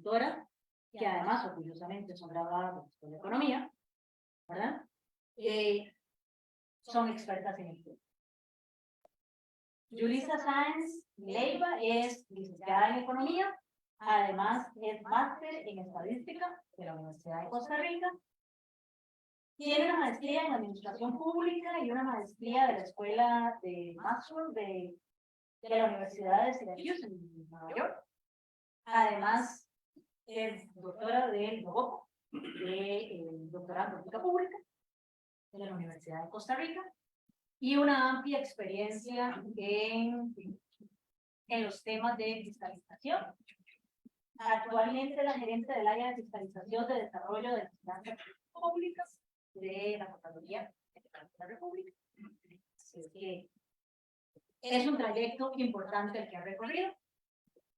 consultora, que además, orgullosamente, son graduadas de la Escuela de Economía, ¿verdad? Son expertas en el tema. Yulisa Sáenz Leiva es licenciada en Economía, además es máster en Estadística de la Universidad de Costa Rica. Tiene una maestría en Administración Pública y una maestría de la Escuela de Maxwell de la Universidad de Syracuse en Nueva York. Además, es doctora del DOGOP, de doctorado en Política Pública de la Universidad de Costa Rica, y una amplia experiencia en los temas de fiscalización. Actualmente la gerente del área de fiscalización de desarrollo de las finanzas públicas de la Contraloría de la República. Así que es un trayecto importante el que ha recorrido.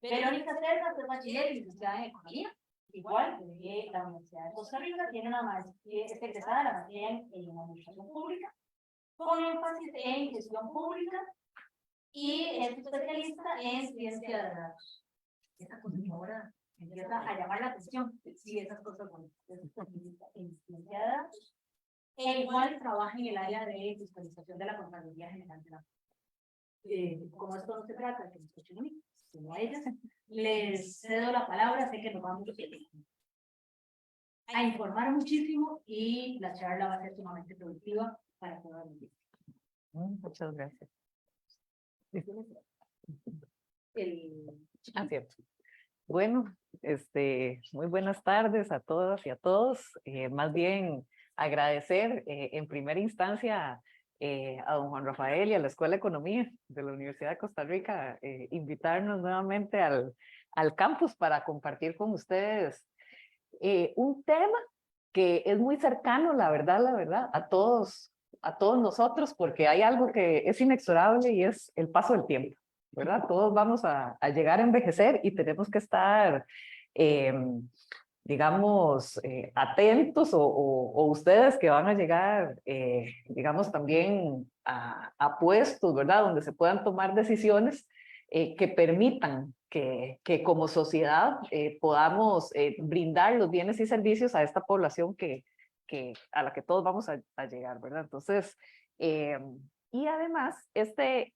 Verónica Cerdas es bachiller y licenciada en Economía, igual de la Universidad de Costa Rica, tiene una maestría, es egresada de la maestría en Administración Pública, con énfasis en Gestión Pública, y es especialista en Ciencia de Datos. Esa cosa que ahora empieza a llamar la atención, sí, esas cosas buenas. Es especialista en Ciencia de Datos, e igual trabaja en el área de fiscalización de la Contraloría General de la como esto no se trata de que me escuchen a mí, sino a ellas, les cedo la palabra. Sé que nos vamos a informar muchísimo y la charla va a ser sumamente productiva para toda la audiencia. Muchas gracias. Cierto. Bueno, muy buenas tardes a todas y a todos. Más bien agradecer en primera instancia a don Juan Rafael y a la Escuela de Economía de la Universidad de Costa Rica, invitarnos nuevamente al campus para compartir con ustedes un tema que es muy cercano, la verdad, a todos nosotros, porque hay algo que es inexorable y es el paso del tiempo, ¿verdad? Todos vamos a llegar a envejecer y tenemos que estar digamos, atentos o ustedes que van a llegar, digamos, también a puestos, ¿verdad? Donde se puedan tomar decisiones que permitan que como sociedad podamos brindar los bienes y servicios a esta población a la que todos vamos a llegar, ¿verdad? Entonces, y además, este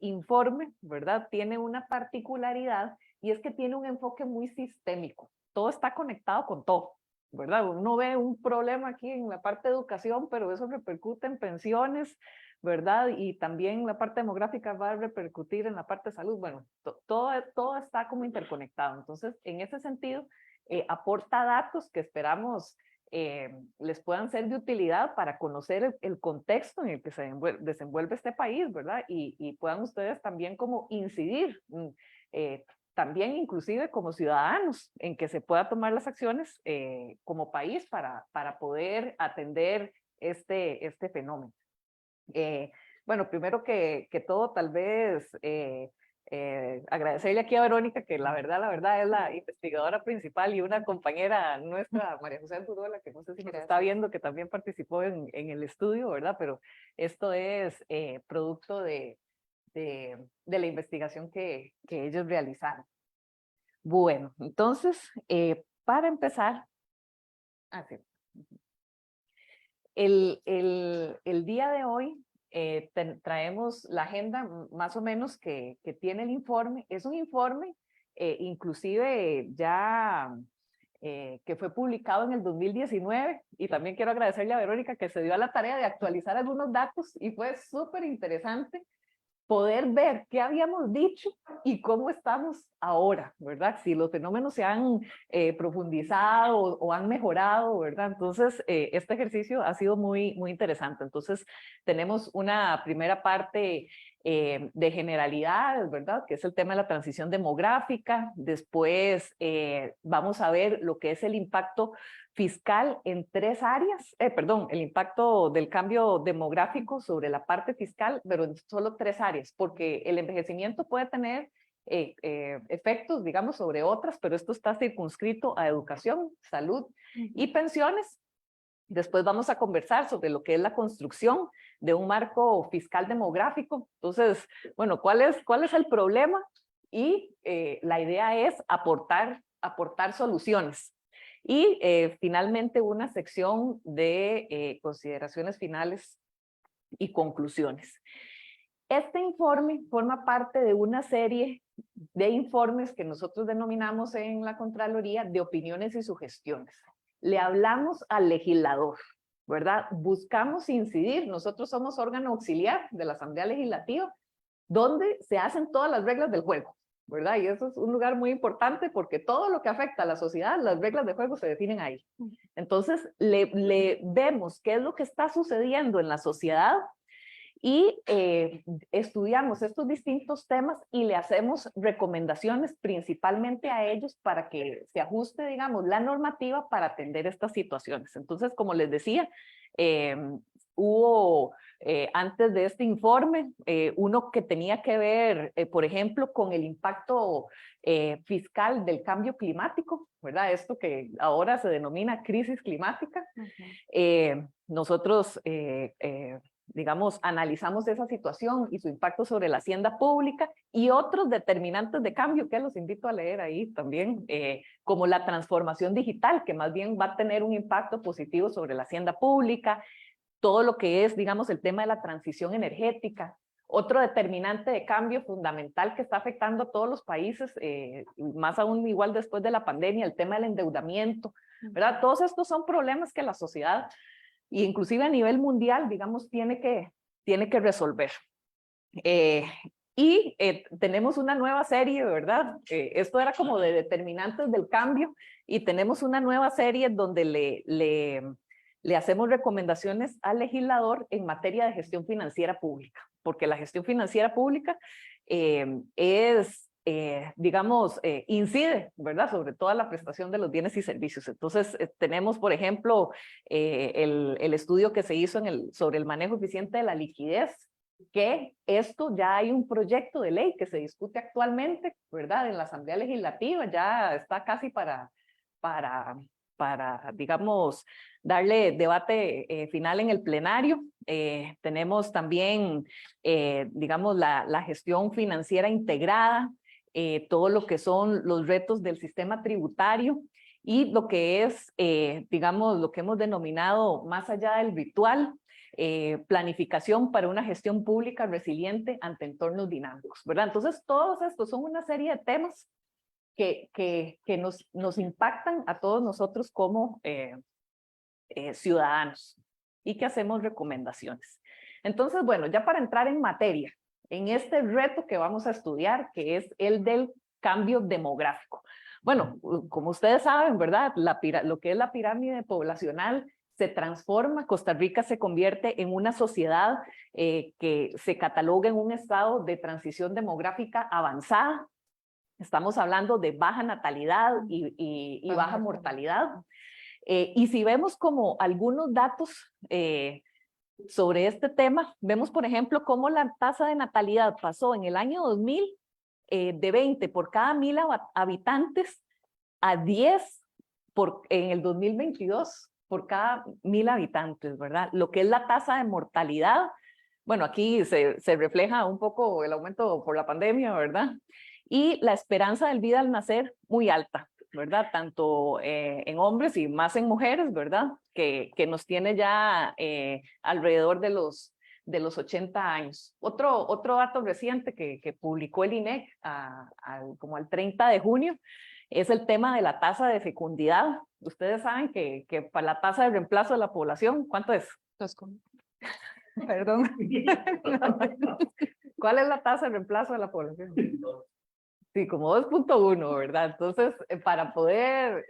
informe, ¿verdad? Tiene una particularidad y es que tiene un enfoque muy sistémico. Todo está conectado con todo, ¿verdad? Uno ve un problema aquí en la parte de educación, pero eso repercute en pensiones, ¿verdad? Y también la parte demográfica va a repercutir en la parte de salud. Bueno, todo está como interconectado. Entonces, en ese sentido, aporta datos que esperamos les puedan ser de utilidad para conocer el contexto en el que se desenvuelve este país, ¿verdad? Y puedan ustedes también como incidir, también inclusive como ciudadanos, en que se pueda tomar las acciones como país para poder atender este fenómeno. Bueno, primero que todo, tal vez agradecerle aquí a Verónica, que la verdad es la investigadora principal, y una compañera nuestra, María José Anturola, que no sé si nos está viendo, que también participó en el estudio, ¿verdad? Pero esto es producto de la investigación que ellos realizaron. Bueno, entonces, para empezar, el día de hoy traemos la agenda más o menos que tiene el informe. Es un informe inclusive ya que fue publicado en el 2019, y también quiero agradecerle a Verónica que se dio a la tarea de actualizar algunos datos y fue súper interesante poder ver qué habíamos dicho y cómo estamos ahora, ¿verdad? Si los fenómenos se han profundizado o han mejorado, ¿verdad? Entonces, este ejercicio ha sido muy interesante. Entonces, tenemos una primera parte de generalidades, ¿verdad? Que es el tema de la transición demográfica. Después vamos a ver lo que es el impacto fiscal en tres áreas, el impacto del cambio demográfico sobre la parte fiscal, pero en solo tres áreas, porque el envejecimiento puede tener efectos, digamos, sobre otras, pero esto está circunscrito a educación, salud y pensiones. Después vamos a conversar sobre lo que es la construcción de un marco fiscal demográfico. Entonces, bueno, ¿cuál es el problema? Y la idea es aportar aportar soluciones. Y finalmente una sección de consideraciones finales y conclusiones. Este informe forma parte de una serie de informes que nosotros denominamos en la Contraloría de opiniones y sugestiones. Le hablamos al legislador, ¿verdad? Buscamos incidir, nosotros somos órgano auxiliar de la Asamblea Legislativa, donde se hacen todas las reglas del juego, ¿verdad? Y eso es un lugar muy importante porque todo lo que afecta a la sociedad, las reglas de juego se definen ahí. Entonces, le vemos qué es lo que está sucediendo en la sociedad y estudiamos estos distintos temas y le hacemos recomendaciones principalmente a ellos para que se ajuste, digamos, la normativa para atender estas situaciones. Entonces, como les decía, hubo antes de este informe uno que tenía que ver, por ejemplo, con el impacto fiscal del cambio climático, ¿verdad? Esto que ahora se denomina crisis climática. Nosotros digamos, analizamos esa situación y su impacto sobre la hacienda pública y otros determinantes de cambio que los invito a leer ahí también, como la transformación digital, que más bien va a tener un impacto positivo sobre la hacienda pública, todo lo que es, digamos, el tema de la transición energética. Otro determinante de cambio fundamental que está afectando a todos los países, más aún igual después de la pandemia, el tema del endeudamiento, ¿verdad? Todos estos son problemas que la sociedad, y inclusive a nivel mundial, digamos, tiene que resolver. Tenemos una nueva serie, ¿verdad? Esto era como de determinantes del cambio, y tenemos una nueva serie donde le hacemos recomendaciones al legislador en materia de gestión financiera pública, porque la gestión financiera pública digamos, incide, ¿verdad?, sobre toda la prestación de los bienes y servicios. Entonces, tenemos, por ejemplo, el estudio que se hizo sobre el manejo eficiente de la liquidez, que esto ya hay un proyecto de ley que se discute actualmente, ¿verdad?, en la Asamblea Legislativa, ya está casi para digamos, darle debate final en el plenario. Tenemos también, digamos, la gestión financiera integrada, todo lo que son los retos del sistema tributario y lo que es, digamos, lo que hemos denominado más allá del ritual, planificación para una gestión pública resiliente ante entornos dinámicos, ¿verdad? Entonces, todos estos son una serie de temas que nos impactan a todos nosotros como ciudadanos y que hacemos recomendaciones. Entonces, bueno, ya para entrar en materia, en este reto que vamos a estudiar, que es el del cambio demográfico. Bueno, como ustedes saben, ¿verdad? Lo que es la pirámide poblacional se transforma, Costa Rica se convierte en una sociedad que se cataloga en un estado de transición demográfica avanzada. Estamos hablando de baja natalidad y baja mortalidad. Y si vemos como algunos datos sobre este tema, vemos, por ejemplo, cómo la tasa de natalidad pasó en el año 2000 de 20 por cada 1000 habitantes a 10 en el 2022 por cada 1000 habitantes, ¿verdad? Lo que es la tasa de mortalidad, bueno, aquí se refleja un poco el aumento por la pandemia, ¿verdad? Y la esperanza de vida al nacer muy alta, ¿verdad? Tanto en hombres y más en mujeres, ¿verdad? Que nos tiene ya alrededor de los 80 años. Otro dato reciente que publicó el INEC como al 30 de junio es el tema de la tasa de fecundidad. Ustedes saben que para la tasa de reemplazo de la población, ¿cuánto es? Perdón. ¿Cuál es la tasa de reemplazo de la población? Sí, como 2.1, ¿verdad? Entonces, para poder,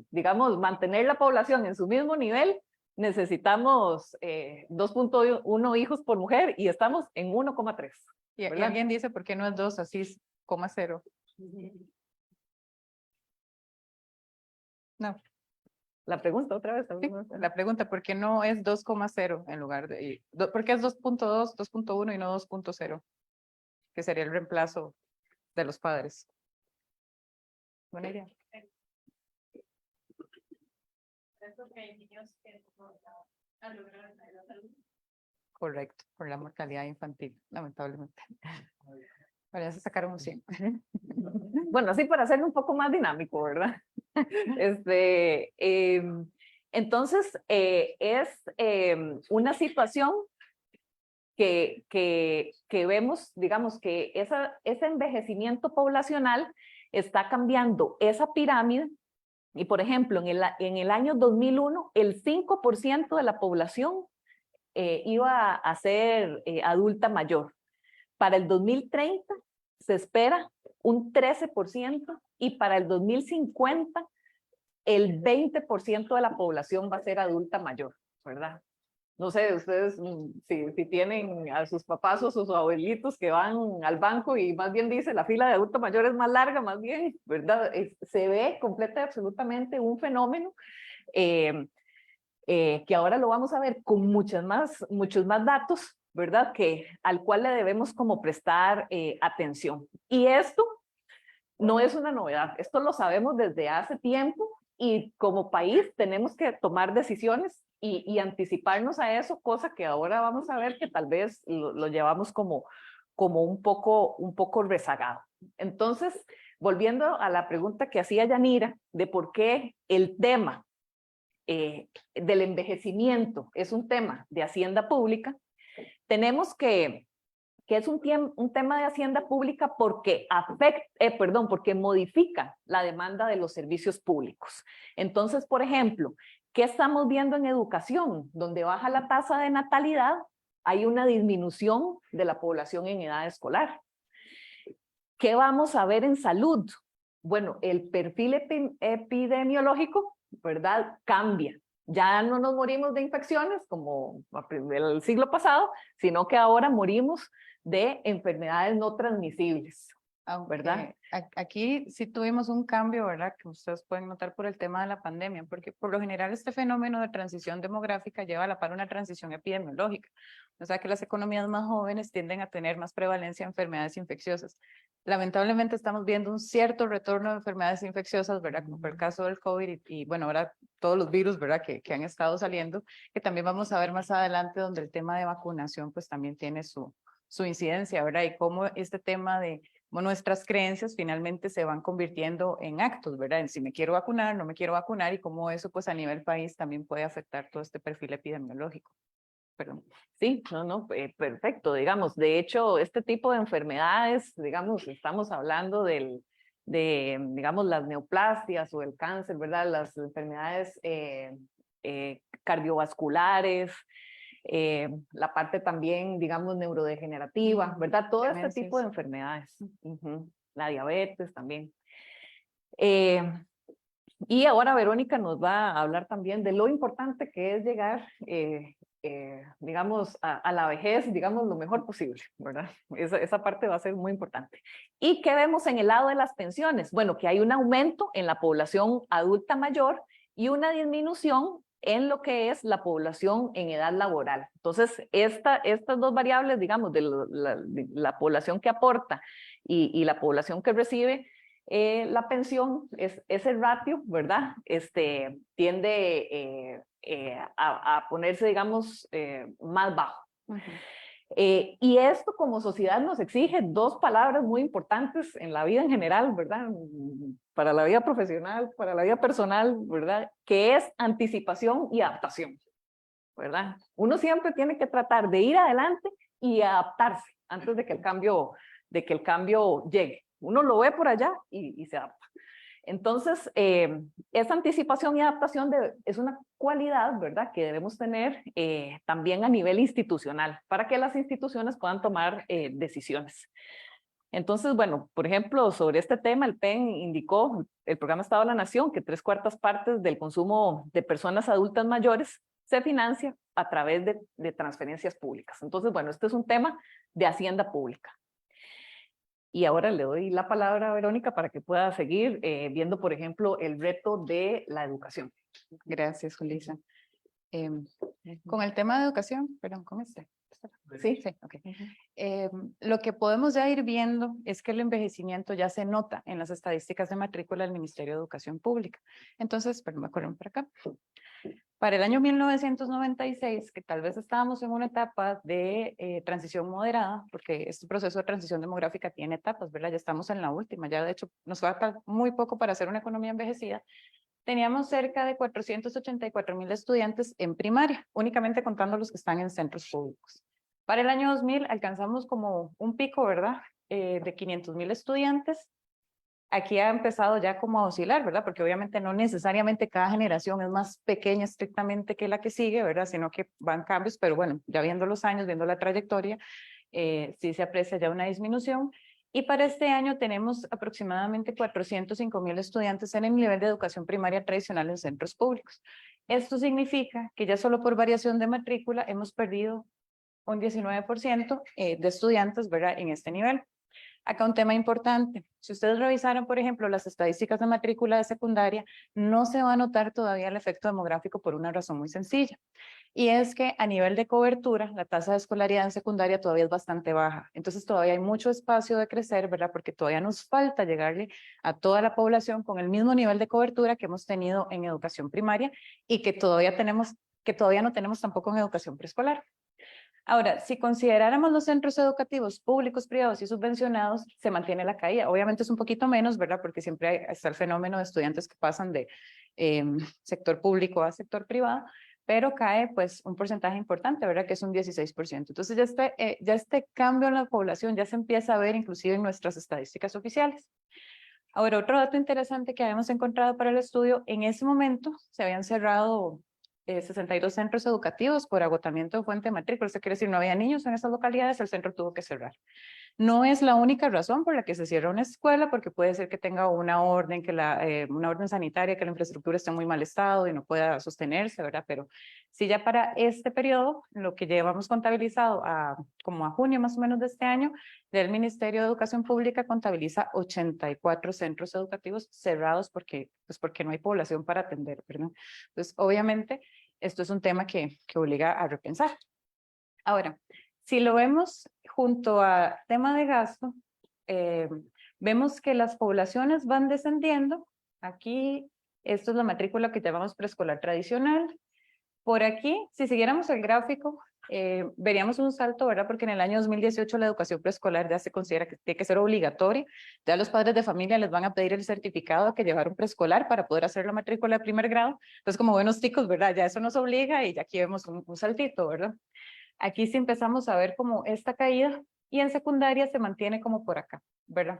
digamos, mantener la población en su mismo nivel, necesitamos 2.1 hijos por mujer y estamos en 1,3. Y alguien dice, ¿por qué no es 2, así es 0,0? No. La pregunta otra vez. Sí, la pregunta, ¿por qué no es 2,0 en lugar de... ¿Por qué es 2.2, 2.1 y no 2.0? Que sería el reemplazo de los padres. Buena idea. Correcto, por la mortalidad infantil, lamentablemente. Bueno, ya se sacaron un 100. Bueno, así para hacerlo un poco más dinámico, ¿verdad? Entonces, es una situación que vemos, digamos, que ese envejecimiento poblacional está cambiando esa pirámide. Y, por ejemplo, en el año 2001, el 5% de la población iba a ser adulta mayor. Para el 2030 se espera un 13% y para el 2050 el 20% de la población va a ser adulta mayor, ¿verdad? No sé, ustedes si tienen a sus papás o sus abuelitos que van al banco y más bien dice la fila de adulto mayor es más larga, más bien, ¿verdad? Se ve completa y absolutamente un fenómeno que ahora lo vamos a ver con muchos más datos, ¿verdad? Al cual le debemos como prestar atención. Y esto no es una novedad, esto lo sabemos desde hace tiempo y como país tenemos que tomar decisiones y anticiparnos a eso, cosa que ahora vamos a ver que tal vez lo llevamos como un poco rezagado. Entonces, volviendo a la pregunta que hacía Yanira de por qué el tema del envejecimiento es un tema de hacienda pública, tenemos que es un tema de hacienda pública porque porque modifica la demanda de los servicios públicos. Entonces, por ejemplo, ¿qué estamos viendo en educación? Donde baja la tasa de natalidad, hay una disminución de la población en edad escolar. ¿Qué vamos a ver en salud? Bueno, el perfil epidemiológico, ¿verdad? Cambia. Ya no nos morimos de infecciones como el siglo pasado, sino que ahora morimos de enfermedades no transmisibles, ¿verdad? Aquí sí tuvimos un cambio, ¿verdad? Que ustedes pueden notar por el tema de la pandemia, porque por lo general este fenómeno de transición demográfica lleva a la par una transición epidemiológica. O sea que las economías más jóvenes tienden a tener más prevalencia de enfermedades infecciosas. Lamentablemente estamos viendo un cierto retorno de enfermedades infecciosas, ¿verdad? Como fue el caso del COVID y bueno, ahora todos los virus, ¿verdad? Que han estado saliendo, que también vamos a ver más adelante, donde el tema de vacunación pues también tiene su incidencia, ¿verdad? Y cómo este tema de nuestras creencias finalmente se van convirtiendo en actos, ¿verdad? En si me quiero vacunar, no me quiero vacunar y cómo eso pues a nivel país también puede afectar todo este perfil epidemiológico. Perdón. Sí, no, perfecto, digamos, de hecho, este tipo de enfermedades, digamos, estamos hablando digamos, las neoplasias o el cáncer, ¿verdad? Las enfermedades cardiovasculares, la parte también, digamos, neurodegenerativa, ¿verdad? Todo este tipo de enfermedades. La diabetes también. Y ahora Verónica nos va a hablar también de lo importante que es llegar, digamos, a la vejez, digamos, lo mejor posible, ¿verdad? Esa parte va a ser muy importante. ¿Y qué vemos en el lado de las pensiones? Bueno, que hay un aumento en la población adulta mayor y una disminución en lo que es la población en edad laboral. Entonces, estas dos variables, digamos, de la población que aporta y la población que recibe, la pensión, ese ratio, ¿verdad? Tiende a ponerse, digamos, más bajo. Y esto como sociedad nos exige dos palabras muy importantes en la vida en general, ¿verdad? Para la vida profesional, para la vida personal, ¿verdad? Que es anticipación y adaptación, ¿verdad? Uno siempre tiene que tratar de ir adelante y adaptarse antes de que el cambio llegue. Uno lo ve por allá y se adapta. Entonces, esa anticipación y adaptación es una cualidad, ¿verdad?, que debemos tener también a nivel institucional para que las instituciones puedan tomar decisiones. Entonces, bueno, por ejemplo, sobre este tema, el PEN indicó, el Programa Estado de la Nación, que 3/4 partes del consumo de personas adultas mayores se financia a través de transferencias públicas. Entonces, bueno, este es un tema de hacienda pública. Y ahora le doy la palabra a Verónica para que pueda seguir viendo, por ejemplo, el reto de la educación. Gracias, Julissa. Con el tema de educación, perdón, ¿cómo está? Sí, sí, ok. Lo que podemos ya ir viendo es que el envejecimiento ya se nota en las estadísticas de matrícula del Ministerio de Educación Pública. Entonces, perdón, me acuerdo para acá. Para el año 1996, que tal vez estábamos en una etapa de transición moderada, porque este proceso de transición demográfica tiene etapas, ¿verdad? Ya estamos en la última, ya de hecho nos falta muy poco para hacer una economía envejecida. Teníamos cerca de 484,000 estudiantes en primaria, únicamente contando los que están en centros públicos. Para el año 2000 alcanzamos como un pico, ¿verdad? De 500,000 estudiantes. Aquí ha empezado ya como a oscilar, ¿verdad? Porque obviamente no necesariamente cada generación es más pequeña estrictamente que la que sigue, ¿verdad? Sino que van cambios, pero bueno, ya viendo los años, viendo la trayectoria, sí se aprecia ya una disminución. Y para este año tenemos aproximadamente 405,000 estudiantes en el nivel de educación primaria tradicional en centros públicos. Esto significa que ya solo por variación de matrícula hemos perdido un 19% de estudiantes, ¿verdad? En este nivel. Acá un tema importante. Si ustedes revisaran, por ejemplo, las estadísticas de matrícula de secundaria, no se va a notar todavía el efecto demográfico por una razón muy sencilla. Y es que a nivel de cobertura, la tasa de escolaridad en secundaria todavía es bastante baja. Entonces todavía hay mucho espacio de crecer, ¿verdad? Porque todavía nos falta llegarle a toda la población con el mismo nivel de cobertura que hemos tenido en educación primaria y que todavía no tenemos tampoco en educación preescolar. Ahora, si consideráramos los centros educativos públicos, privados y subvencionados, se mantiene la caída. Obviamente es un poquito menos, ¿verdad? Porque siempre está el fenómeno de estudiantes que pasan de sector público a sector privado, pero cae pues un porcentaje importante, ¿verdad? Que es un 16%. Entonces ya este cambio en la población ya se empieza a ver inclusive en nuestras estadísticas oficiales. Ahora, otro dato interesante que habíamos encontrado para el estudio, en ese momento se habían cerrado 62 centros educativos por agotamiento de fuente de matrícula. Eso quiere decir, no había niños en esas localidades, el centro tuvo que cerrar. No es la única razón por la que se cierra una escuela, porque puede ser que tenga una orden, una orden sanitaria, que la infraestructura esté en muy mal estado y no pueda sostenerse, ¿verdad? Pero sí, ya para este periodo, lo que llevamos contabilizado como a junio más o menos de este año, del Ministerio de Educación Pública contabiliza 84 centros educativos cerrados porque no hay población para atender, ¿verdad? Entonces, obviamente, esto es un tema que obliga a repensar. Ahora, si lo vemos junto a tema de gasto, vemos que las poblaciones van descendiendo. Aquí, esto es la matrícula que llamamos preescolar tradicional. Por aquí, si siguiéramos el gráfico, veríamos un salto, ¿verdad? Porque en el año 2018 la educación preescolar ya se considera que tiene que ser obligatoria. Ya los padres de familia les van a pedir el certificado de que llevaron preescolar para poder hacer la matrícula de primer grado. Entonces, como buenos ticos, ¿verdad? Ya eso nos obliga y ya aquí vemos un saltito, ¿verdad? Aquí sí empezamos a ver como esta caída y en secundaria se mantiene como por acá, ¿verdad?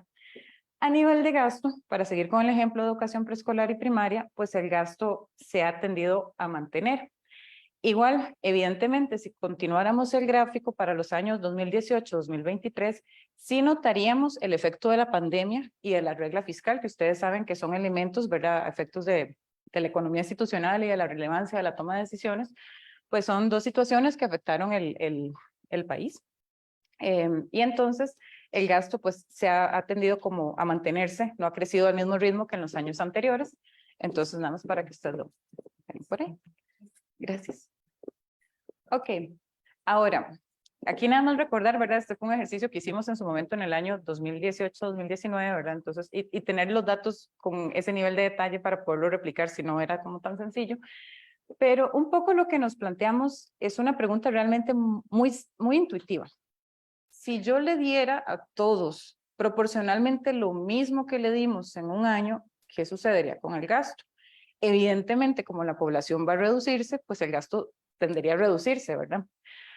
A nivel de gasto, para seguir con el ejemplo de educación preescolar y primaria, pues el gasto se ha tendido a mantener. Igual, evidentemente, si continuáramos el gráfico para los años 2018-2023, sí notaríamos el efecto de la pandemia y de la regla fiscal, que ustedes saben que son elementos, ¿verdad? Efectos de la economía institucional y de la relevancia de la toma de decisiones, pues son dos situaciones que afectaron el país. Y entonces el gasto pues se ha tendido como a mantenerse, no ha crecido al mismo ritmo que en los años anteriores. Entonces nada más para que ustedes lo vean por ahí. Gracias. Ok, ahora, aquí nada más recordar, ¿verdad? Este fue un ejercicio que hicimos en su momento en el año 2018-2019, ¿verdad? Entonces, y tener los datos con ese nivel de detalle para poderlo replicar si no era como tan sencillo. Pero un poco lo que nos planteamos es una pregunta realmente muy intuitiva. Si yo le diera a todos proporcionalmente lo mismo que le dimos en un año, ¿qué sucedería con el gasto? Evidentemente, como la población va a reducirse, pues el gasto tendería a reducirse, ¿verdad?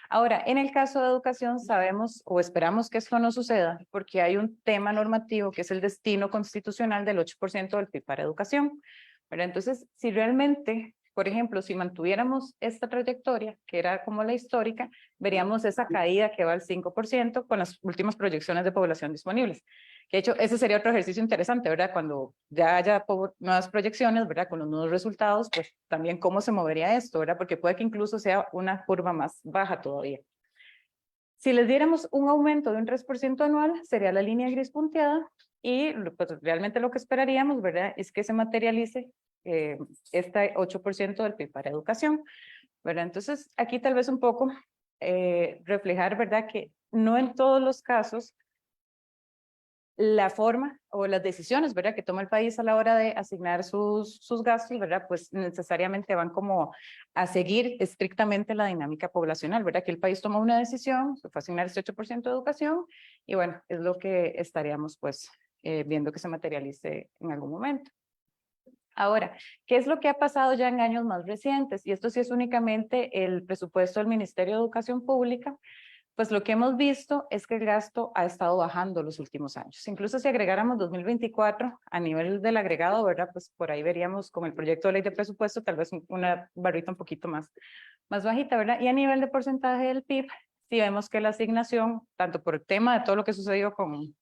Ahora, en el caso de educación, sabemos o esperamos que esto no suceda porque hay un tema normativo que es el destino constitucional del 8% del PIB para educación, ¿verdad? Entonces, si realmente, por ejemplo, si mantuviéramos esta trayectoria, que era como la histórica, veríamos esa caída que va al 5% con las últimas proyecciones de población disponibles. De hecho, ese sería otro ejercicio interesante, ¿verdad? Cuando ya haya nuevas proyecciones, ¿verdad? Con los nuevos resultados, pues también cómo se movería esto, ¿verdad? Porque puede que incluso sea una curva más baja todavía. Si les diéramos un aumento de un 3% anual, sería la línea gris punteada y pues, realmente lo que esperaríamos, ¿verdad? Es que se materialice este 8% del PIB para educación, ¿verdad? Entonces, aquí tal vez un poco reflejar, ¿verdad? Que no en todos los casos la forma o las decisiones, ¿verdad?, que toma el país a la hora de asignar sus gastos, ¿verdad?, pues necesariamente van como a seguir estrictamente la dinámica poblacional, ¿verdad?, que el país toma una decisión, se fue a asignar este 8% de educación, y bueno, es lo que estaríamos pues viendo que se materialice en algún momento. Ahora, ¿qué es lo que ha pasado ya en años más recientes? Y esto sí es únicamente el presupuesto del Ministerio de Educación Pública. Pues lo que hemos visto es que el gasto ha estado bajando los últimos años. Incluso si agregáramos 2024 a nivel del agregado, ¿verdad? Pues por ahí veríamos con el proyecto de ley de presupuesto tal vez una barrita un poquito más bajita, ¿verdad? Y a nivel de porcentaje del PIB, sí vemos que la asignación, tanto por el tema de todo lo que sucedió con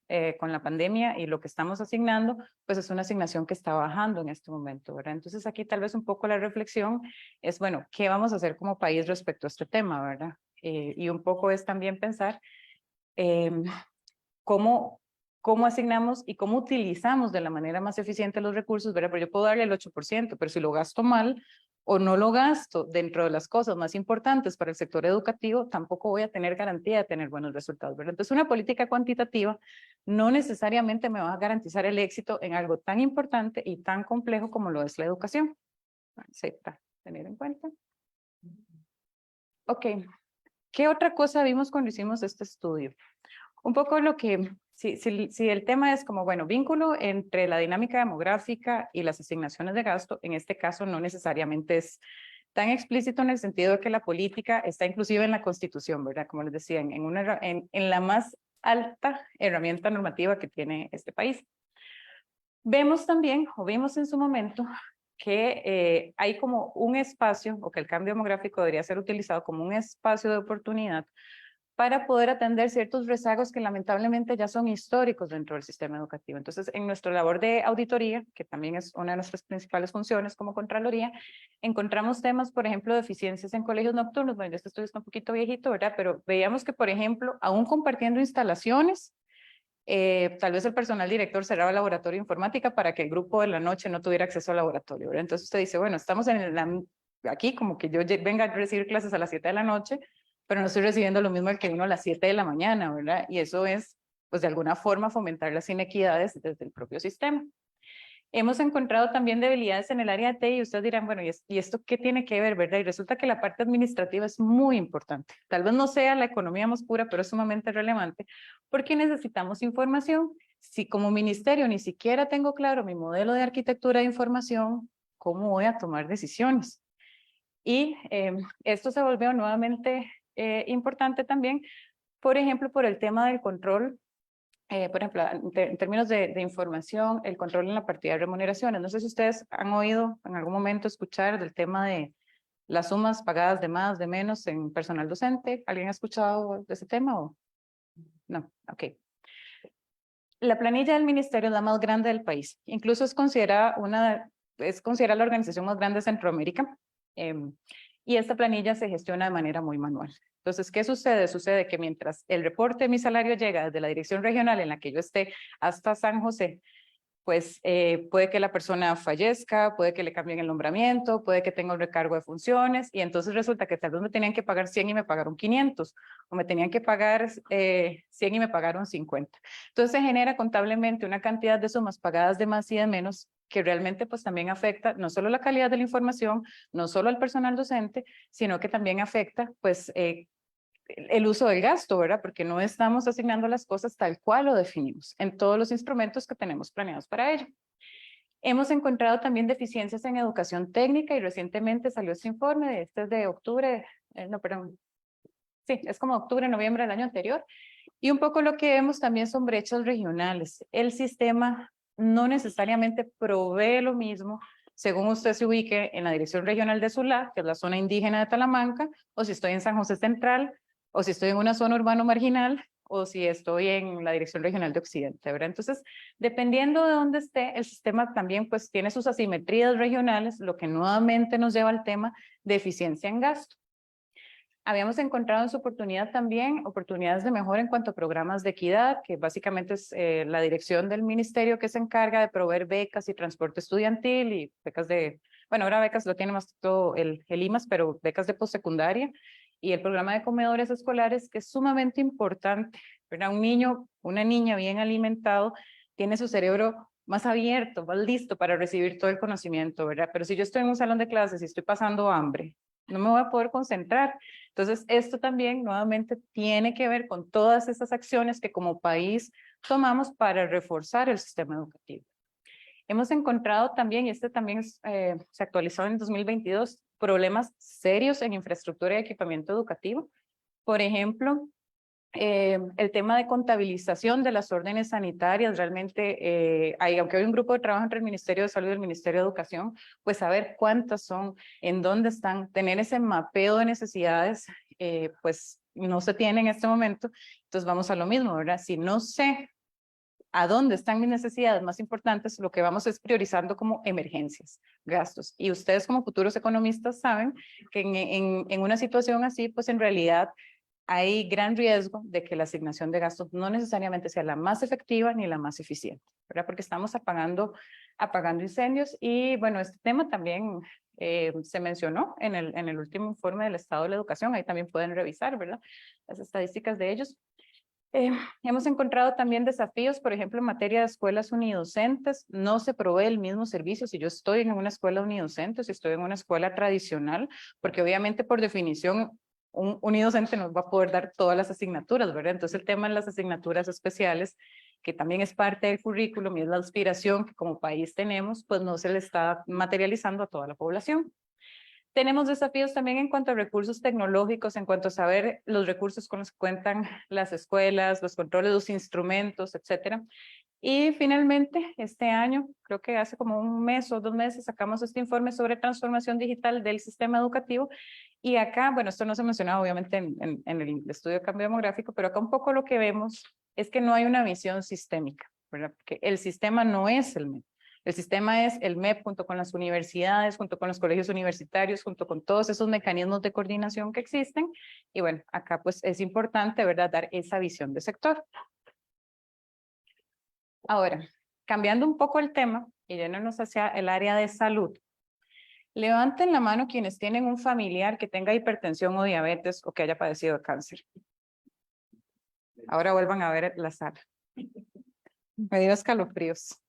la pandemia y lo que estamos asignando, pues es una asignación que está bajando en este momento, ¿verdad? Entonces aquí tal vez un poco la reflexión es, bueno, ¿qué vamos a hacer como país respecto a este tema, ¿verdad? Y un poco es también pensar cómo asignamos y cómo utilizamos de la manera más eficiente los recursos, ¿verdad? Pero yo puedo darle el 8%, pero si lo gasto mal o no lo gasto dentro de las cosas más importantes para el sector educativo, tampoco voy a tener garantía de tener buenos resultados, ¿verdad? Entonces, una política cuantitativa no necesariamente me va a garantizar el éxito en algo tan importante y tan complejo como lo es la educación. Acepta, tener en cuenta. Ok. ¿Qué otra cosa vimos cuando hicimos este estudio? Un poco lo que, si el tema es como, bueno, vínculo entre la dinámica demográfica y las asignaciones de gasto, en este caso no necesariamente es tan explícito en el sentido de que la política está inclusive en la Constitución, ¿verdad? Como les decía, en la más alta herramienta normativa que tiene este país. Vemos también, o vimos en su momento, que hay como un espacio, o que el cambio demográfico debería ser utilizado como un espacio de oportunidad para poder atender ciertos rezagos que lamentablemente ya son históricos dentro del sistema educativo. Entonces, en nuestra labor de auditoría, que también es una de nuestras principales funciones como Contraloría, encontramos temas, por ejemplo, de eficiencias en colegios nocturnos. Bueno, este estudio está un poquito viejito, ¿verdad? Pero veíamos que, por ejemplo, aún compartiendo instalaciones, tal vez el personal director cerraba el laboratorio de informática para que el grupo de la noche no tuviera acceso al laboratorio, ¿verdad? Entonces usted dice, bueno, estamos aquí como que yo venga a recibir clases a las 7 de la noche, pero no estoy recibiendo lo mismo que uno a las 7 de la mañana, ¿verdad? Y eso es, pues de alguna forma, fomentar las inequidades desde el propio sistema. Hemos encontrado también debilidades en el área de TI y ustedes dirán, bueno, ¿y esto qué tiene que ver, verdad? Y resulta que la parte administrativa es muy importante. Tal vez no sea la economía más pura, pero es sumamente relevante porque necesitamos información. Si como ministerio ni siquiera tengo claro mi modelo de arquitectura de información, ¿cómo voy a tomar decisiones? Y esto se volvió nuevamente importante también, por ejemplo, por el tema del control. Por ejemplo, en términos de información, el control en la partida de remuneraciones. No sé si ustedes han oído en algún momento escuchar del tema de las sumas pagadas de más, de menos en personal docente. ¿Alguien ha escuchado de ese tema o no? Ok. La planilla del ministerio es la más grande del país. Incluso es considerada la organización más grande de Centroamérica. Y esta planilla se gestiona de manera muy manual. Entonces, ¿qué sucede? Sucede que mientras el reporte de mi salario llega desde la dirección regional en la que yo esté hasta San José, pues puede que la persona fallezca, puede que le cambien el nombramiento, puede que tenga un recargo de funciones y entonces resulta que tal vez me tenían que pagar 100 y me pagaron 500 o me tenían que pagar 100 y me pagaron 50. Entonces se genera contablemente una cantidad de sumas pagadas de más y de menos que realmente pues también afecta no solo la calidad de la información, no solo al personal docente, sino que también afecta pues el uso del gasto, ¿verdad? Porque no estamos asignando las cosas tal cual lo definimos en todos los instrumentos que tenemos planeados para ello. Hemos encontrado también deficiencias en educación técnica y recientemente salió este informe, este es de octubre, no, perdón, sí, es como octubre, noviembre del año anterior. Y un poco lo que vemos también son brechas regionales. El sistema no necesariamente provee lo mismo según usted se ubique en la dirección regional de Sula, que es la zona indígena de Talamanca, o si estoy en San José Central, o si estoy en una zona urbano marginal, o si estoy en la dirección regional de Occidente, ¿verdad? Entonces, dependiendo de dónde esté, el sistema también pues tiene sus asimetrías regionales, lo que nuevamente nos lleva al tema de eficiencia en gasto. Habíamos encontrado en su oportunidad también oportunidades de mejora en cuanto a programas de equidad, que básicamente es la dirección del ministerio que se encarga de proveer becas y transporte estudiantil y becas bueno, ahora becas lo tiene más todo el IMAS, pero becas de postsecundaria y el programa de comedores escolares, que es sumamente importante, ¿verdad? Un niño, una niña bien alimentado tiene su cerebro más abierto, más listo para recibir todo el conocimiento, ¿verdad? Pero si yo estoy en un salón de clases y estoy pasando hambre, no me voy a poder concentrar. Entonces, esto también nuevamente tiene que ver con todas estas acciones que como país tomamos para reforzar el sistema educativo. Hemos encontrado también, y este también se actualizó en 2022, problemas serios en infraestructura y equipamiento educativo. Por ejemplo, el tema de contabilización de las órdenes sanitarias, realmente, aunque hay un grupo de trabajo entre el Ministerio de Salud y el Ministerio de Educación, pues saber cuántas son, en dónde están, tener ese mapeo de necesidades, pues no se tiene en este momento. Entonces vamos a lo mismo, ¿verdad? Si no sé a dónde están mis necesidades más importantes, lo que vamos es priorizando como emergencias, gastos. Y ustedes como futuros economistas saben que en una situación así, pues en realidad hay gran riesgo de que la asignación de gastos no necesariamente sea la más efectiva ni la más eficiente, ¿verdad? Porque estamos apagando incendios y bueno, este tema también se mencionó en el último informe del estado de la educación, ahí también pueden revisar, ¿verdad? Las estadísticas de ellos. Hemos encontrado también desafíos, por ejemplo, en materia de escuelas unidocentes, no se provee el mismo servicio si yo estoy en una escuela unidocente, si estoy en una escuela tradicional, porque obviamente por definición un unidocente nos va a poder dar todas las asignaturas, ¿verdad? Entonces el tema de las asignaturas especiales, que también es parte del currículum y es la aspiración que como país tenemos, pues no se le está materializando a toda la población. Tenemos desafíos también en cuanto a recursos tecnológicos, en cuanto a saber los recursos con los que cuentan las escuelas, los controles, los instrumentos, etcétera. Y finalmente, este año, creo que hace como un mes o 2 meses, sacamos este informe sobre transformación digital del sistema educativo. Y acá, bueno, esto no se mencionaba obviamente en el estudio de cambio demográfico, pero acá un poco lo que vemos es que no hay una visión sistémica, ¿verdad? Porque el sistema no es el MEP. El sistema es el MEP junto con las universidades, junto con los colegios universitarios, junto con todos esos mecanismos de coordinación que existen. Y bueno, acá pues es importante, ¿verdad?, dar esa visión de sector. Ahora, cambiando un poco el tema y yéndonos hacia el área de salud. Levanten la mano quienes tienen un familiar que tenga hipertensión o diabetes o que haya padecido de cáncer. Ahora vuelvan a ver la sala. Me dio escalofríos.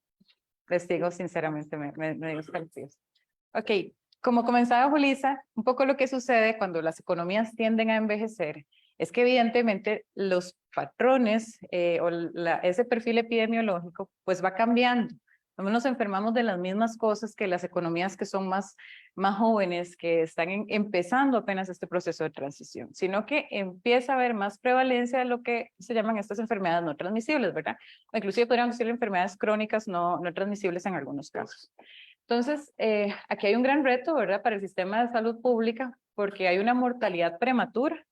Les digo sinceramente, me dio escalofríos. Ok, como comenzaba Julissa, un poco lo que sucede cuando las economías tienden a envejecer es que evidentemente los patrones o ese perfil epidemiológico pues va cambiando. No nos enfermamos de las mismas cosas que las economías que son más jóvenes, que están empezando apenas este proceso de transición, sino que empieza a haber más prevalencia de lo que se llaman estas enfermedades no transmisibles, ¿verdad? O inclusive podríamos decir enfermedades crónicas no transmisibles en algunos casos. Entonces, aquí hay un gran reto, ¿verdad?, para el sistema de salud pública, porque hay una mortalidad prematura.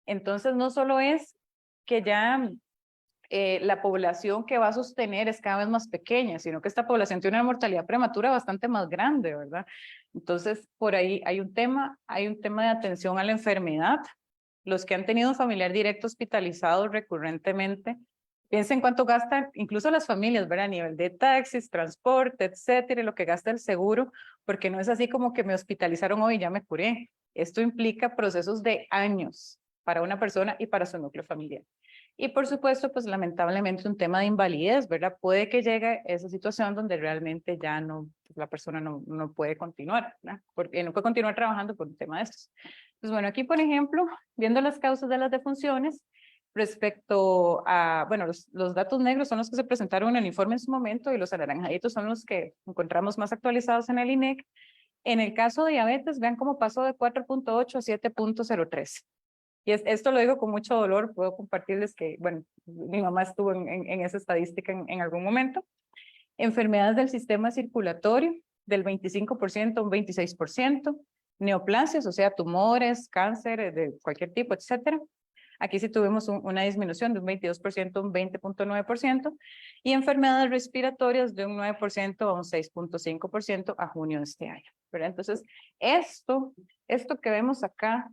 Entonces, no solo es que ya la población que va a sostener es cada vez más pequeña, sino que esta población tiene una mortalidad prematura bastante más grande, ¿verdad? Entonces, por ahí hay un tema de atención a la enfermedad. Los que han tenido un familiar directo hospitalizado recurrentemente, piensen cuánto gastan incluso las familias, ¿verdad? A nivel de taxis, transporte, etcétera, lo que gasta el seguro, porque no es así como que me hospitalizaron hoy y ya me curé. Esto implica procesos de años para una persona y para su núcleo familiar. Y por supuesto, pues lamentablemente un tema de invalidez, ¿verdad? Puede que llegue esa situación donde realmente ya no, la persona no puede continuar, ¿verdad? Porque no puede continuar trabajando por un tema de estos. Pues bueno, aquí por ejemplo, viendo las causas de las defunciones, respecto a, bueno, los datos negros son los que se presentaron en el informe en su momento y los anaranjaditos son los que encontramos más actualizados en el INEC. En el caso de diabetes, vean cómo pasó de 4.8 a 7.03. Y esto lo digo con mucho dolor, puedo compartirles que, bueno, mi mamá estuvo en esa estadística en algún momento. Enfermedades del sistema circulatorio, del 25% a un 26%. Neoplasias, o sea, tumores, cáncer de cualquier tipo, etcétera. Aquí sí tuvimos una disminución de un 22% a un 20.9%. Y enfermedades respiratorias de un 9% a un 6.5% a junio de este año, ¿verdad? Entonces, esto que vemos acá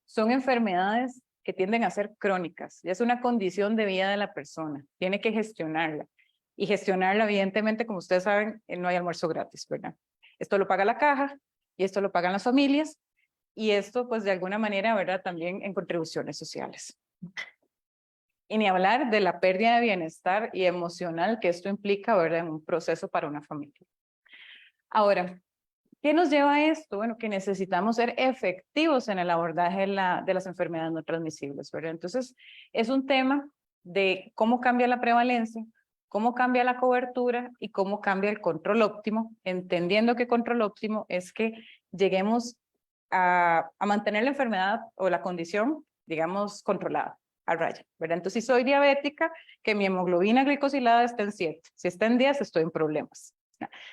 son enfermedades que tienden a ser crónicas. Y es una condición de vida de la persona. Tiene que gestionarla. Y gestionarla, evidentemente, como ustedes saben, no hay almuerzo gratis, ¿verdad? Esto lo paga la caja y esto lo pagan las familias. Y esto, pues, de alguna manera, ¿verdad?, también en contribuciones sociales. Y ni hablar de la pérdida de bienestar y emocional que esto implica, ¿verdad?, en un proceso para una familia. Ahora, ¿qué nos lleva a esto? Bueno, que necesitamos ser efectivos en el abordaje de las enfermedades no transmisibles, ¿verdad? Entonces, es un tema de cómo cambia la prevalencia, cómo cambia la cobertura y cómo cambia el control óptimo, entendiendo que control óptimo es que lleguemos a mantener la enfermedad o la condición, digamos, controlada, a raya, ¿verdad? Entonces, si soy diabética, que mi hemoglobina glicosilada esté en 7. Si está en 10, estoy en problemas.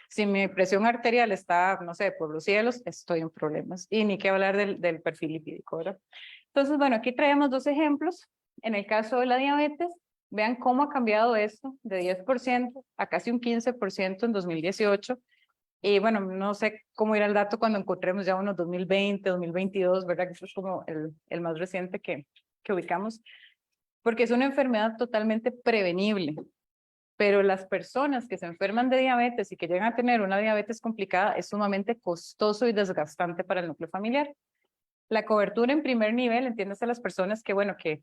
Si mi presión arterial está, no sé, por los cielos, estoy en problemas. Y ni qué hablar del perfil lipídico, ¿verdad? Entonces, bueno, aquí traemos 2 ejemplos. En el caso de la diabetes, vean cómo ha cambiado esto de 10% a casi un 15% en 2018. Y bueno, no sé cómo irá el dato cuando encontremos ya unos 2020, 2022, ¿verdad? Que eso es como el más reciente que ubicamos. Porque es una enfermedad totalmente prevenible. Pero las personas que se enferman de diabetes y que llegan a tener una diabetes complicada es sumamente costoso y desgastante para el núcleo familiar. La cobertura en primer nivel, entiéndase las personas que, bueno, que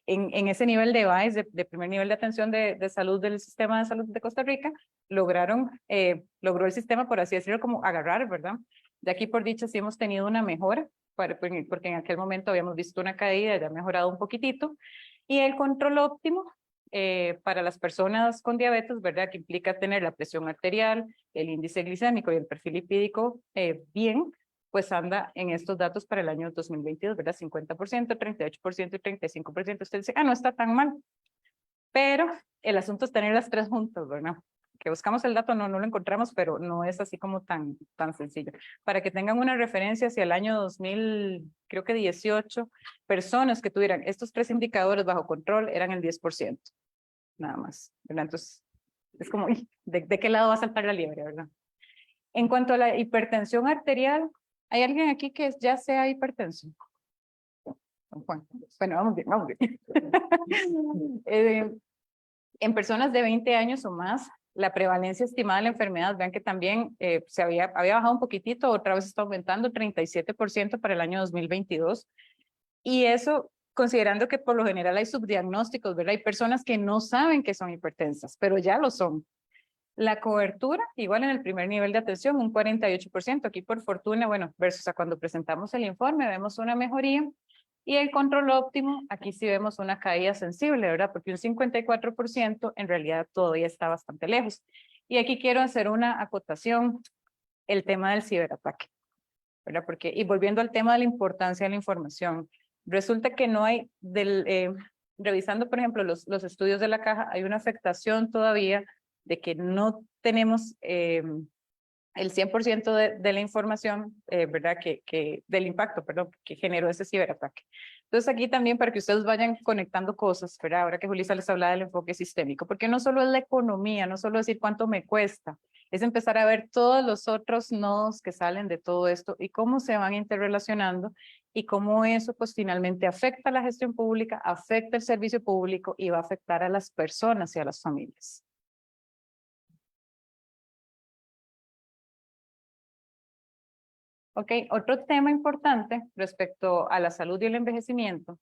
en ese nivel de BAES, de primer nivel de atención de salud del sistema de salud de Costa Rica, logró el sistema, por así decirlo, como agarrar, ¿verdad? De aquí por dicha sí hemos tenido una mejora, porque en aquel momento habíamos visto una caída, ya ha mejorado un poquitito, y el control óptimo para las personas con diabetes, ¿verdad? Que implica tener la presión arterial, el índice glicémico y el perfil lipídico bien, pues anda en estos datos para el año 2022, ¿verdad? 50%, 38% y 35%. Usted dice, no está tan mal. Pero el asunto es tener las 3 juntas, ¿verdad? Que buscamos el dato, no lo encontramos, pero no es así como tan sencillo. Para que tengan una referencia hacia el año 2000, creo que 18, personas que tuvieran estos 3 indicadores bajo control eran el 10%, nada más, ¿verdad? Entonces, es como, ¿de qué lado va a saltar la liebre, verdad? En cuanto a la hipertensión arterial, ¿hay alguien aquí que ya sea hipertenso? Don Juan. Bueno, vamos bien, vamos bien. En personas de 20 años o más, la prevalencia estimada de la enfermedad, vean que también se había bajado un poquitito, otra vez está aumentando, 37% para el año 2022. Y eso considerando que por lo general hay subdiagnósticos, ¿verdad? Hay personas que no saben que son hipertensas, pero ya lo son. La cobertura, igual en el primer nivel de atención, un 48%. Aquí por fortuna, bueno, versus a cuando presentamos el informe, vemos una mejoría. Y el control óptimo, aquí sí vemos una caída sensible, ¿verdad? Porque un 54% en realidad todavía está bastante lejos. Y aquí quiero hacer una acotación, el tema del ciberataque, ¿verdad? Porque, y volviendo al tema de la importancia de la información, resulta que no hay, revisando por ejemplo los estudios de la caja, hay una afectación todavía de que no tenemos el 100% de la información, ¿verdad? Del impacto, perdón, que generó ese ciberataque. Entonces aquí también para que ustedes vayan conectando cosas, ¿verdad? Ahora que Julissa les habla del enfoque sistémico, porque no solo es la economía, no solo decir cuánto me cuesta, es empezar a ver todos los otros nodos que salen de todo esto y cómo se van interrelacionando y cómo eso pues finalmente afecta a la gestión pública, afecta el servicio público y va a afectar a las personas y a las familias. Ok, otro tema importante respecto a la salud y el envejecimiento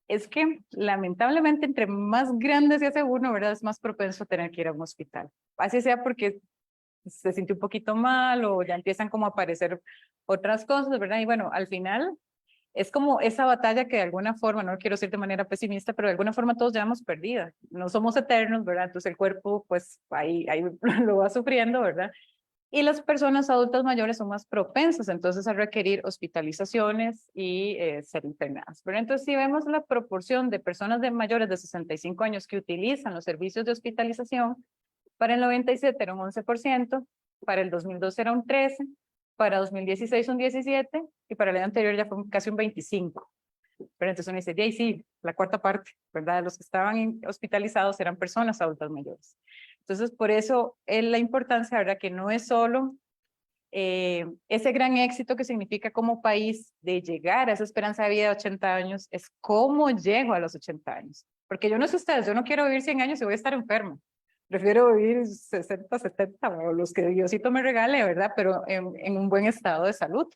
es que lamentablemente entre más grande se hace uno, ¿verdad? Es más propenso a tener que ir a un hospital. Así sea porque se sintió un poquito mal o ya empiezan como a aparecer otras cosas, ¿verdad? Y bueno, al final es como esa batalla que de alguna forma, no quiero decir de manera pesimista, pero de alguna forma todos llevamos perdida. No somos eternos, ¿verdad? Entonces el cuerpo pues ahí lo va sufriendo, ¿verdad? Y las personas adultas mayores son más propensas entonces a requerir hospitalizaciones y ser internadas. Pero entonces si vemos la proporción de personas de mayores de 65 años que utilizan los servicios de hospitalización, para el 97 era un 11%, para el 2012 era un 13%, para 2016 un 17% y para el año anterior ya fue casi un 25%. Pero entonces uno dice, y ahí sí, la cuarta parte, ¿verdad? Los que estaban hospitalizados eran personas adultas mayores. Entonces, por eso es la importancia, ¿verdad? Que no es solo ese gran éxito que significa como país de llegar a esa esperanza de vida de 80 años, es cómo llego a los 80 años. Porque yo no sé ustedes, yo no quiero vivir 100 años y voy a estar enferma. Prefiero vivir 60, 70 o los que Diosito me regale, ¿verdad? Pero en un buen estado de salud.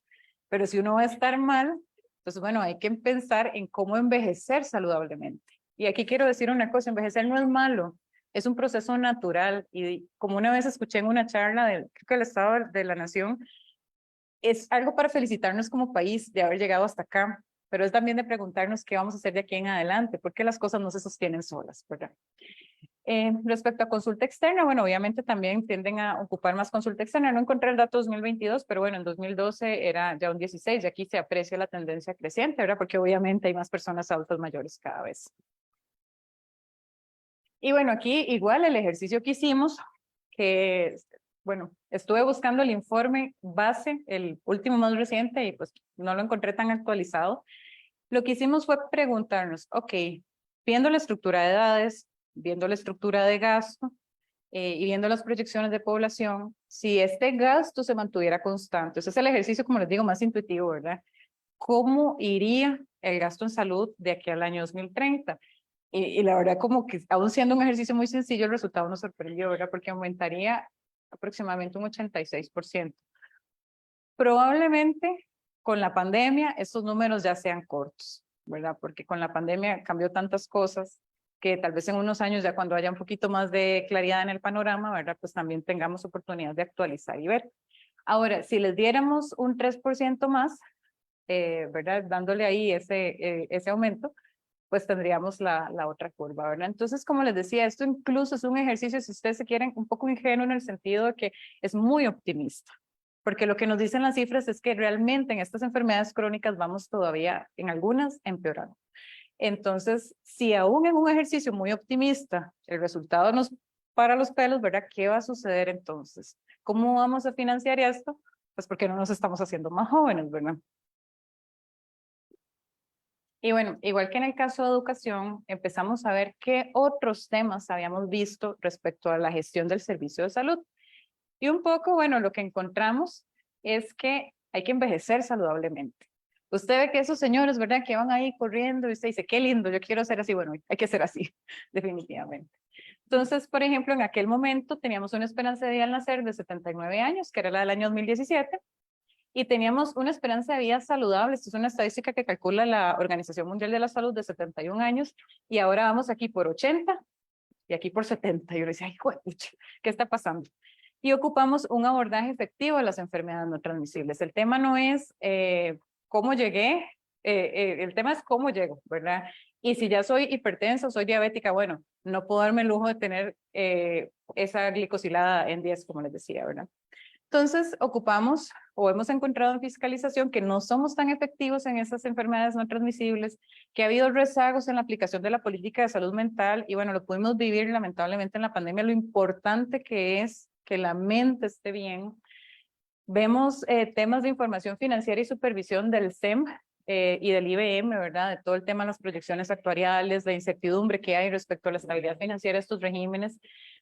Pero si uno va a estar mal, entonces, bueno, hay que pensar en cómo envejecer saludablemente. Y aquí quiero decir una cosa, envejecer no es malo, es un proceso natural. Y como una vez escuché en una charla del, creo que el Estado de la Nación, es algo para felicitarnos como país de haber llegado hasta acá, pero es también de preguntarnos qué vamos a hacer de aquí en adelante, porque las cosas no se sostienen solas, ¿verdad? Respecto a consulta externa, bueno, obviamente también tienden a ocupar más consulta externa. No encontré el dato 2022, pero bueno, en 2012 era ya un 16 y aquí se aprecia la tendencia creciente, ¿verdad? Porque obviamente hay más personas adultas mayores cada vez. Y bueno, aquí igual el ejercicio que hicimos, que, bueno, estuve buscando el informe base, el último más reciente, y pues no lo encontré tan actualizado. Lo que hicimos fue preguntarnos, ok, viendo la estructura de edades, viendo la estructura de gasto y viendo las proyecciones de población, si este gasto se mantuviera constante, ese es el ejercicio, como les digo, más intuitivo, ¿verdad? ¿Cómo iría el gasto en salud de aquí al año 2030? Y la verdad, como que aún siendo un ejercicio muy sencillo, el resultado nos sorprendió, ¿verdad? Porque aumentaría aproximadamente un 86%. Probablemente con la pandemia estos números ya sean cortos, ¿verdad? Porque con la pandemia cambió tantas cosas que tal vez en unos años, ya cuando haya un poquito más de claridad en el panorama, ¿verdad? Pues también tengamos oportunidad de actualizar y ver. Ahora, si les diéramos un 3% más, ¿verdad? Dándole ahí ese aumento, pues tendríamos la otra curva, ¿verdad? Entonces, como les decía, esto incluso es un ejercicio, si ustedes se quieren, un poco ingenuo en el sentido de que es muy optimista, porque lo que nos dicen las cifras es que realmente en estas enfermedades crónicas vamos todavía, en algunas, empeorando. Entonces, si aún en un ejercicio muy optimista el resultado nos para los pelos, ¿verdad? ¿Qué va a suceder entonces? ¿Cómo vamos a financiar esto? Pues porque no nos estamos haciendo más jóvenes, ¿verdad? Y bueno, igual que en el caso de educación, empezamos a ver qué otros temas habíamos visto respecto a la gestión del servicio de salud. Y un poco, bueno, lo que encontramos es que hay que envejecer saludablemente. Usted ve que esos señores, ¿verdad? Que van ahí corriendo y usted dice, qué lindo, yo quiero ser así. Bueno, hay que ser así, definitivamente. Entonces, por ejemplo, en aquel momento teníamos una esperanza de vida al nacer de 79 años, que era la del año 2017, y teníamos una esperanza de vida saludable. Esto es una estadística que calcula la Organización Mundial de la Salud de 71 años, y ahora vamos aquí por 80 y aquí por 70. Y yo le decía, ay, pucha, ¿qué está pasando? Y ocupamos un abordaje efectivo de las enfermedades no transmisibles. El tema no es cómo llegué, el tema es cómo llego, ¿verdad? Y si ya soy hipertensa, soy diabética, bueno, no puedo darme el lujo de tener esa glicosilada en 10, como les decía, ¿verdad? Entonces, ocupamos o hemos encontrado en fiscalización que no somos tan efectivos en esas enfermedades no transmisibles, que ha habido rezagos en la aplicación de la política de salud mental y bueno, lo pudimos vivir lamentablemente en la pandemia, lo importante que es que la mente esté bien. Vemos temas de información financiera y supervisión del SEM y del IBM, ¿verdad? De todo el tema de las proyecciones actuariales, la incertidumbre que hay respecto a la estabilidad financiera de estos regímenes.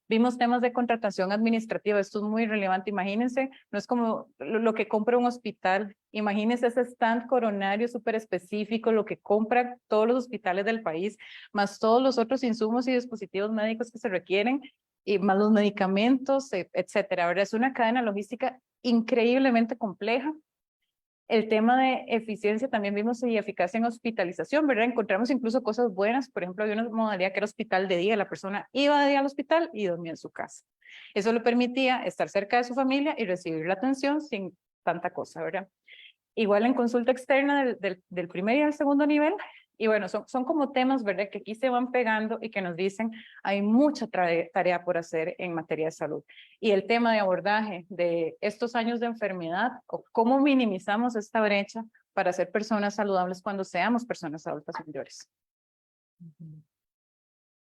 Vimos temas de contratación administrativa, esto es muy relevante, imagínense, no es como lo que compra un hospital, imagínense ese stand coronario súper específico, lo que compran todos los hospitales del país, más todos los otros insumos y dispositivos médicos que se requieren, y más los medicamentos, etcétera, ¿verdad? Es una cadena logística increíblemente compleja. El tema de eficiencia también vimos y eficacia en hospitalización, ¿verdad? Encontramos incluso cosas buenas, por ejemplo, había una modalidad que era hospital de día, la persona iba de día al hospital y dormía en su casa. Eso le permitía estar cerca de su familia y recibir la atención sin tanta cosa, ¿verdad? Igual en consulta externa del primer y del segundo nivel. Y bueno, son como temas, ¿verdad? Que aquí se van pegando y que nos dicen, hay mucha tarea por hacer en materia de salud. Y el tema de abordaje de estos años de enfermedad o cómo minimizamos esta brecha para ser personas saludables cuando seamos personas adultas mayores.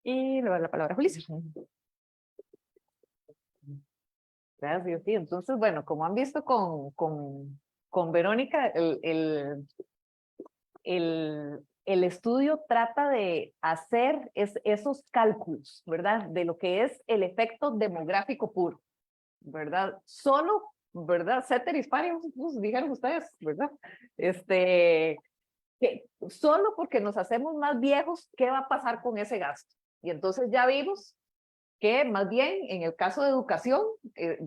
Y le doy la palabra a Julissa. Gracias, sí. Entonces, bueno, como han visto con Verónica, el estudio trata de hacer esos cálculos, ¿verdad? De lo que es el efecto demográfico puro, ¿verdad? Solo, ¿verdad? Ceteris paribus, pues, dijeron ustedes, ¿verdad? Que solo porque nos hacemos más viejos, ¿qué va a pasar con ese gasto? Y entonces ya vimos que más bien en el caso de educación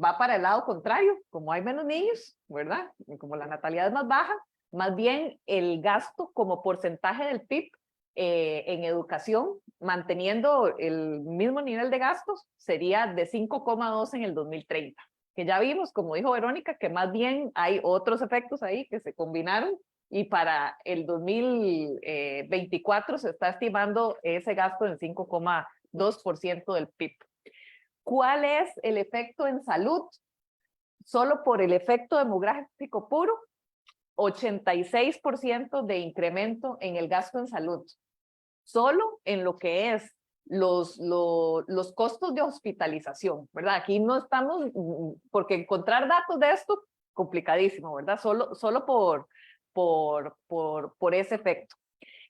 va para el lado contrario, como hay menos niños, ¿verdad? Y como la natalidad es más baja, más bien el gasto como porcentaje del PIB en educación, manteniendo el mismo nivel de gastos, sería de 5,2 en el 2030, que ya vimos, como dijo Verónica, que más bien hay otros efectos ahí que se combinaron y para el 2024 se está estimando ese gasto en 5,2% del PIB. ¿Cuál es el efecto en salud? Solo por el efecto demográfico puro, 86% de incremento en el gasto en salud. Solo en lo que es los costos de hospitalización, ¿verdad? Aquí no estamos, porque encontrar datos de esto, complicadísimo, ¿verdad? Solo por ese efecto.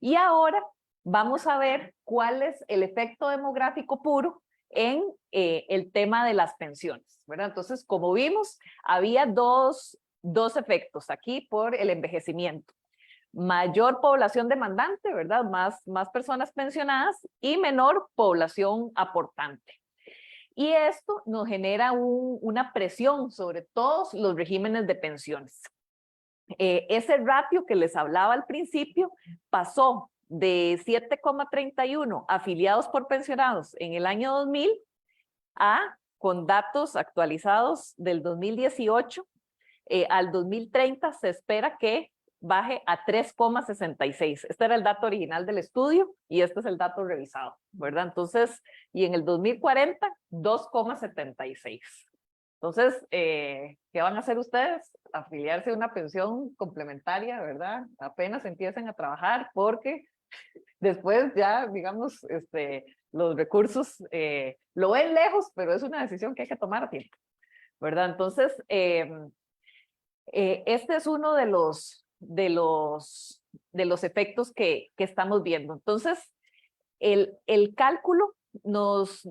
Y ahora vamos a ver cuál es el efecto demográfico puro en el tema de las pensiones, ¿verdad? Entonces, como vimos, había dos efectos aquí por el envejecimiento. Mayor población demandante, ¿verdad? Más personas pensionadas y menor población aportante. Y esto nos genera una presión sobre todos los regímenes de pensiones. Ese ratio que les hablaba al principio pasó de 7,31 afiliados por pensionados en el año 2000 a, con datos actualizados del 2018, al 2030 se espera que baje a 3,66. Este era el dato original del estudio y este es el dato revisado, ¿verdad? Entonces, y en el 2040, 2,76. Entonces, ¿qué van a hacer ustedes? Afiliarse a una pensión complementaria, ¿verdad? Apenas empiecen a trabajar porque después ya, digamos, los recursos lo ven lejos, pero es una decisión que hay que tomar a tiempo, ¿verdad? Entonces, este es uno de los efectos que estamos viendo. Entonces, el cálculo nos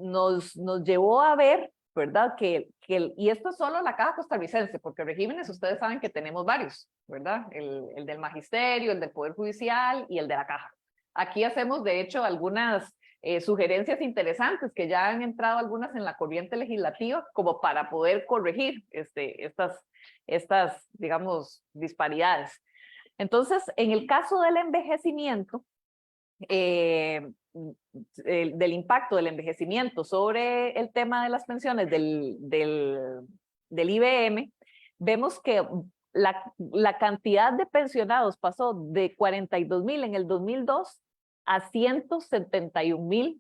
llevó a ver, ¿verdad? Y esto es solo la caja costarricense, porque regímenes ustedes saben que tenemos varios, ¿verdad? El del magisterio, el del Poder Judicial y el de la caja. Aquí hacemos, de hecho, algunas sugerencias interesantes que ya han entrado algunas en la corriente legislativa como para poder corregir estas, digamos, disparidades. Entonces, en el caso del envejecimiento, del impacto del envejecimiento sobre el tema de las pensiones del IBM, vemos que la cantidad de pensionados pasó de 42,000 en el 2002 a 171,000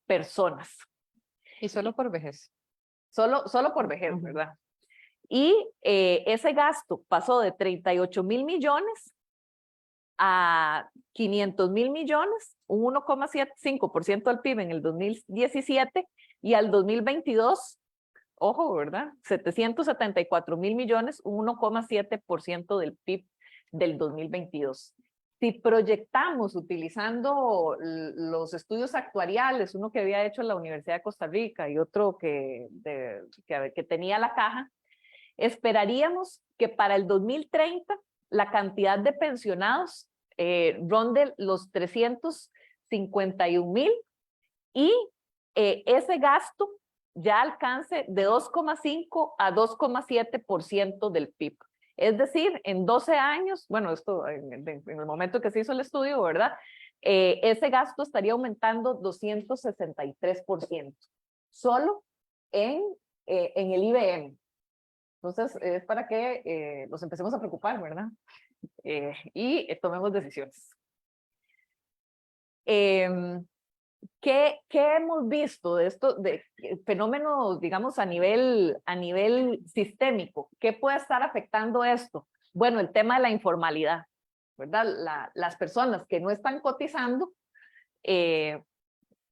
personas. Y solo por vejez. Solo por vejez, ¿verdad? Y ese gasto pasó de 38,000 millones a 500,000 millones, un 1,75% del PIB en el 2017 y al 2022, ojo, ¿verdad? 774,000 millones, un 1,7% del PIB del 2022. Si proyectamos utilizando los estudios actuariales, uno que había hecho en la Universidad de Costa Rica y otro que tenía la caja, esperaríamos que para el 2030 la cantidad de pensionados ronde los 351,000 y ese gasto ya alcance de 2,5 a 2,7% del PIB. Es decir, en 12 años, bueno, esto en el momento que se hizo el estudio, ¿verdad? Ese gasto estaría aumentando 263%, solo en el IBM. Entonces, es para que nos empecemos a preocupar, ¿verdad? Y tomemos decisiones. ¿Qué hemos visto de esto, de fenómenos, digamos, a nivel sistémico? ¿Qué puede estar afectando esto? Bueno, el tema de la informalidad, ¿verdad? Las personas que no están cotizando,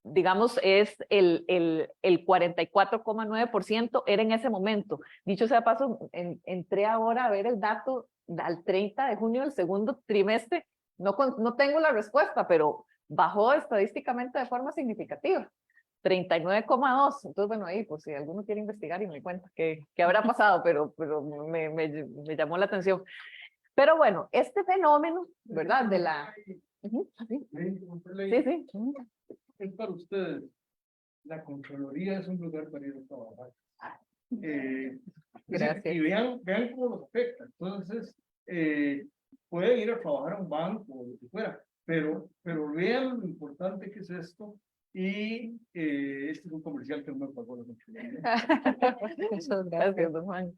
digamos, es el 44,9% era en ese momento. Dicho sea paso, entré ahora a ver el dato al 30 de junio del segundo trimestre. No tengo la respuesta, pero bajó estadísticamente de forma significativa. 39,2. Entonces, bueno, ahí, pues si alguno quiere investigar y me cuenta qué habrá pasado, pero me llamó la atención. Pero bueno, este fenómeno, ¿verdad? De la... Sí, sí. Es para ustedes. La Contraloría es un lugar para ir a trabajar. Gracias. Y vean cómo los afecta. Entonces, pueden ir a trabajar a un banco o lo que fuera, pero vean lo importante que es esto. Y este es un comercial que no me pagó la Contraloría. Muchas Gracias, don Juan.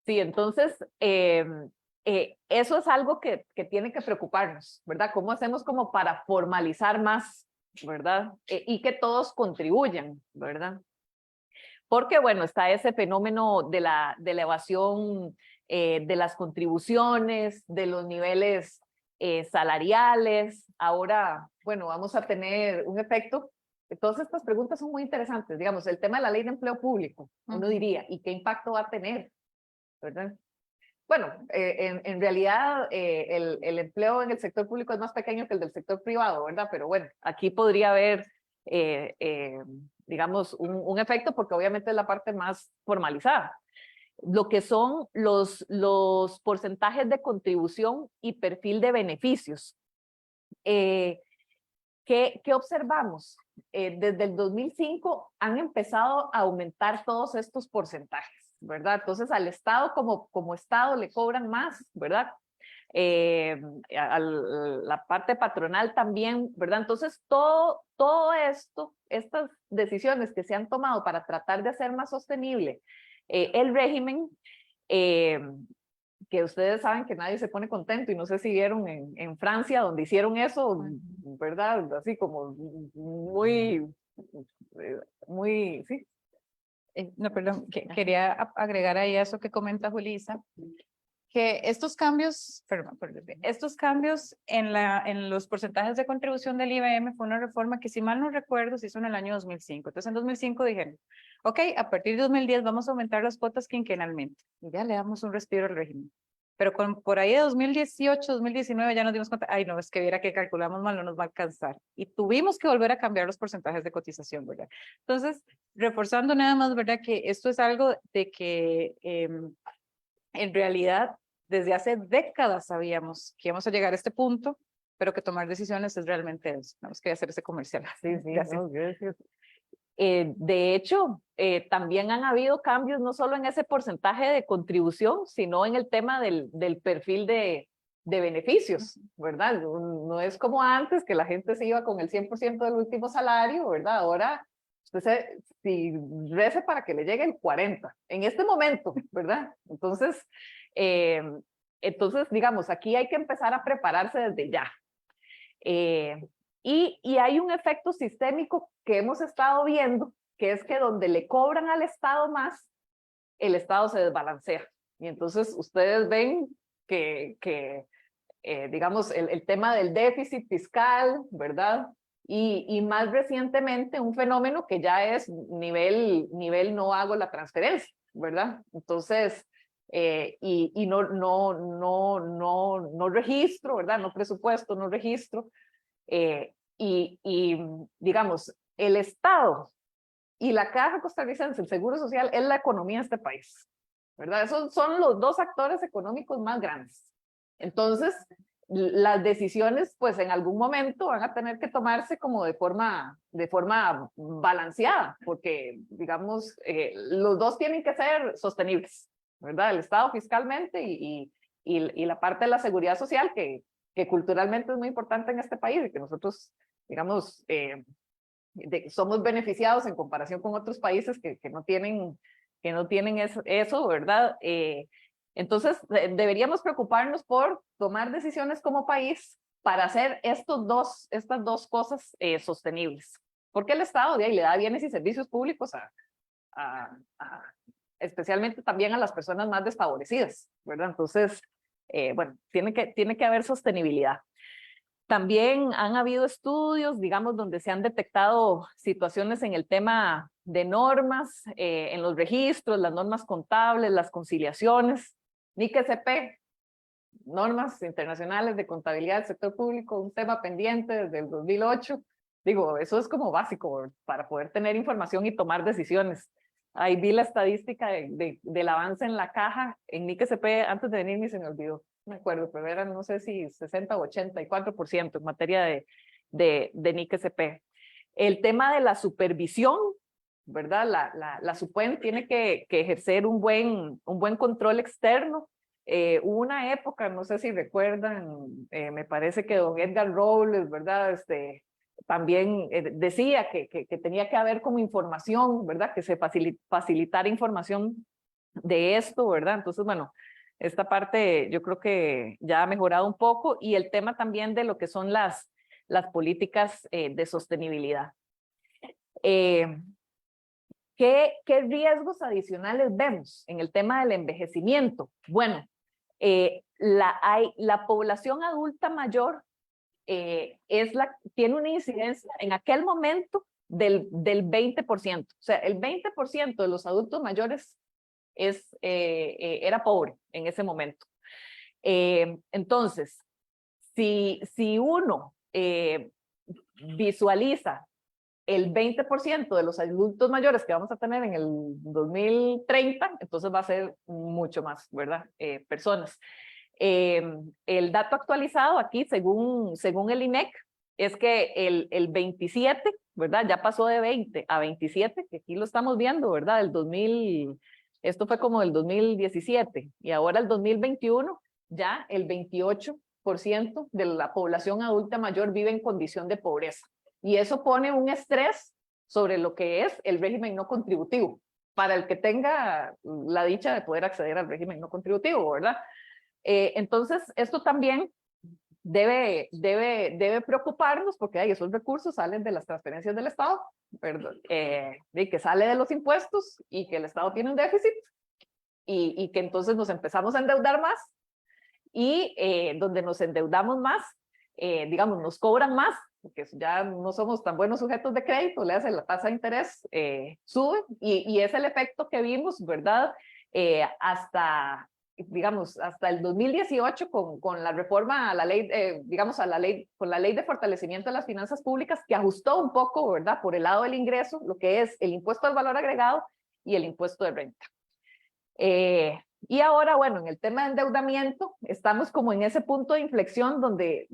Sí, entonces, eso es algo que tiene que preocuparnos, ¿verdad? ¿Cómo hacemos como para formalizar más, ¿verdad? Y que todos contribuyan, ¿verdad? Porque, bueno, está ese fenómeno de la evasión de las contribuciones, de los niveles salariales. Ahora, bueno, vamos a tener un efecto. Todas estas preguntas son muy interesantes. Digamos, el tema de la ley de empleo público, uno diría, ¿y qué impacto va a tener? ¿Verdad? Bueno, en realidad el empleo en el sector público es más pequeño que el del sector privado, ¿verdad? Pero bueno, aquí podría haber, digamos, un efecto porque obviamente es la parte más formalizada. Lo que son los porcentajes de contribución y perfil de beneficios. ¿Qué observamos? Desde el 2005 han empezado a aumentar todos estos porcentajes, ¿verdad? Entonces al Estado como Estado le cobran más, ¿verdad? A la parte patronal también, ¿verdad? Entonces todo esto, estas decisiones que se han tomado para tratar de hacer más sostenible el régimen, que ustedes saben que nadie se pone contento y no sé si vieron en Francia donde hicieron eso, ¿verdad? Así como muy, sí. No, perdón, quería agregar ahí a eso que comenta Julissa, que estos cambios, estos cambios en los porcentajes de contribución del IBM fue una reforma que, si mal no recuerdo, se hizo en el año 2005. Entonces, en 2005 dijeron, ok, a partir de 2010 vamos a aumentar las cuotas quinquenalmente y ya le damos un respiro al régimen. Pero por ahí de 2018, 2019 ya nos dimos cuenta, ay no, es que viera que calculamos mal, no nos va a alcanzar. Y tuvimos que volver a cambiar los porcentajes de cotización, ¿verdad? Entonces, reforzando nada más, ¿verdad? Que esto es algo de que en realidad desde hace décadas sabíamos que íbamos a llegar a este punto, pero que tomar decisiones es realmente eso. Tenemos que hacer ese comercial. Sí, sí, Gracias. no, gracias. De hecho, también han habido cambios no solo en ese porcentaje de contribución, sino en el tema del perfil de beneficios, ¿verdad? No es como antes que la gente se iba con el 100% del último salario, ¿verdad? Ahora, si rece para que le llegue el 40%, en este momento, ¿verdad? Entonces, digamos, aquí hay que empezar a prepararse desde ya. Y hay un efecto sistémico que hemos estado viendo, que es que donde le cobran al Estado más, el Estado se desbalancea. Y entonces ustedes ven que digamos, el tema del déficit fiscal, ¿verdad? Y más recientemente un fenómeno que ya es nivel no hago la transferencia, ¿verdad? Entonces, y no registro, ¿verdad? No presupuesto, no registro. Y digamos, el Estado y la Caja Costarricense, el Seguro Social, es la economía de este país, ¿verdad? Esos son los dos actores económicos más grandes. Entonces, las decisiones, pues en algún momento van a tener que tomarse como de forma balanceada, porque, digamos, los dos tienen que ser sostenibles, ¿verdad? El Estado fiscalmente y la parte de la seguridad social, que culturalmente es muy importante en este país y que nosotros, digamos, somos beneficiados en comparación con otros países que no tienen eso, ¿verdad? Entonces, deberíamos preocuparnos por tomar decisiones como país para hacer estas dos cosas sostenibles. Porque el Estado de ahí le da bienes y servicios públicos especialmente también a las personas más desfavorecidas, ¿verdad? Entonces, bueno, tiene que haber sostenibilidad. También han habido estudios, digamos, donde se han detectado situaciones en el tema de normas, en los registros, las normas contables, las conciliaciones, NIC-SP, normas internacionales de contabilidad del sector público, un tema pendiente desde el 2008. Digo, eso es como básico para poder tener información y tomar decisiones. Ahí vi la estadística del avance en la caja, en NIC-SP, antes de venir ni se me olvidó. No me acuerdo, pero eran no sé si 60 o 84% en materia de NIC-SP. El tema de la supervisión, ¿verdad? La SUPEN tiene que ejercer un buen control externo Hubo una época, no sé si recuerdan, me parece que don Edgar Robles, ¿verdad? También decía que tenía que haber como información, ¿verdad? Que se facilitara información de esto, ¿verdad? Entonces, bueno, esta parte yo creo que ya ha mejorado un poco y el tema también de lo que son las políticas de sostenibilidad. ¿Qué riesgos adicionales vemos en el tema del envejecimiento? Bueno, la población adulta mayor tiene una incidencia en aquel momento del 20%. O sea, el 20% de los adultos mayores era pobre en ese momento. Entonces, si uno visualiza el 20% de los adultos mayores que vamos a tener en el 2030, entonces va a ser mucho más, ¿verdad? Personas. El dato actualizado aquí, según el INEC, es que el 27, ¿verdad? Ya pasó de 20 a 27, que aquí lo estamos viendo, ¿verdad? Esto fue como el 2017, y ahora el 2021, ya el 28% de la población adulta mayor vive en condición de pobreza. Y eso pone un estrés sobre lo que es el régimen no contributivo, para el que tenga la dicha de poder acceder al régimen no contributivo, ¿verdad? Entonces, esto también debe preocuparnos porque esos recursos salen de las transferencias del Estado, perdón, que sale de los impuestos y que el Estado tiene un déficit y que entonces nos empezamos a endeudar más y donde nos endeudamos más, digamos, nos cobran más, porque ya no somos tan buenos sujetos de crédito, le hace la tasa de interés, sube y es el efecto que vimos, ¿verdad? Hasta el 2018 con la reforma a la ley, con la ley de fortalecimiento de las finanzas públicas que ajustó un poco, ¿verdad? Por el lado del ingreso, lo que es el impuesto al valor agregado y el impuesto de renta. Y ahora, bueno, en el tema de endeudamiento, estamos como en ese punto de inflexión donde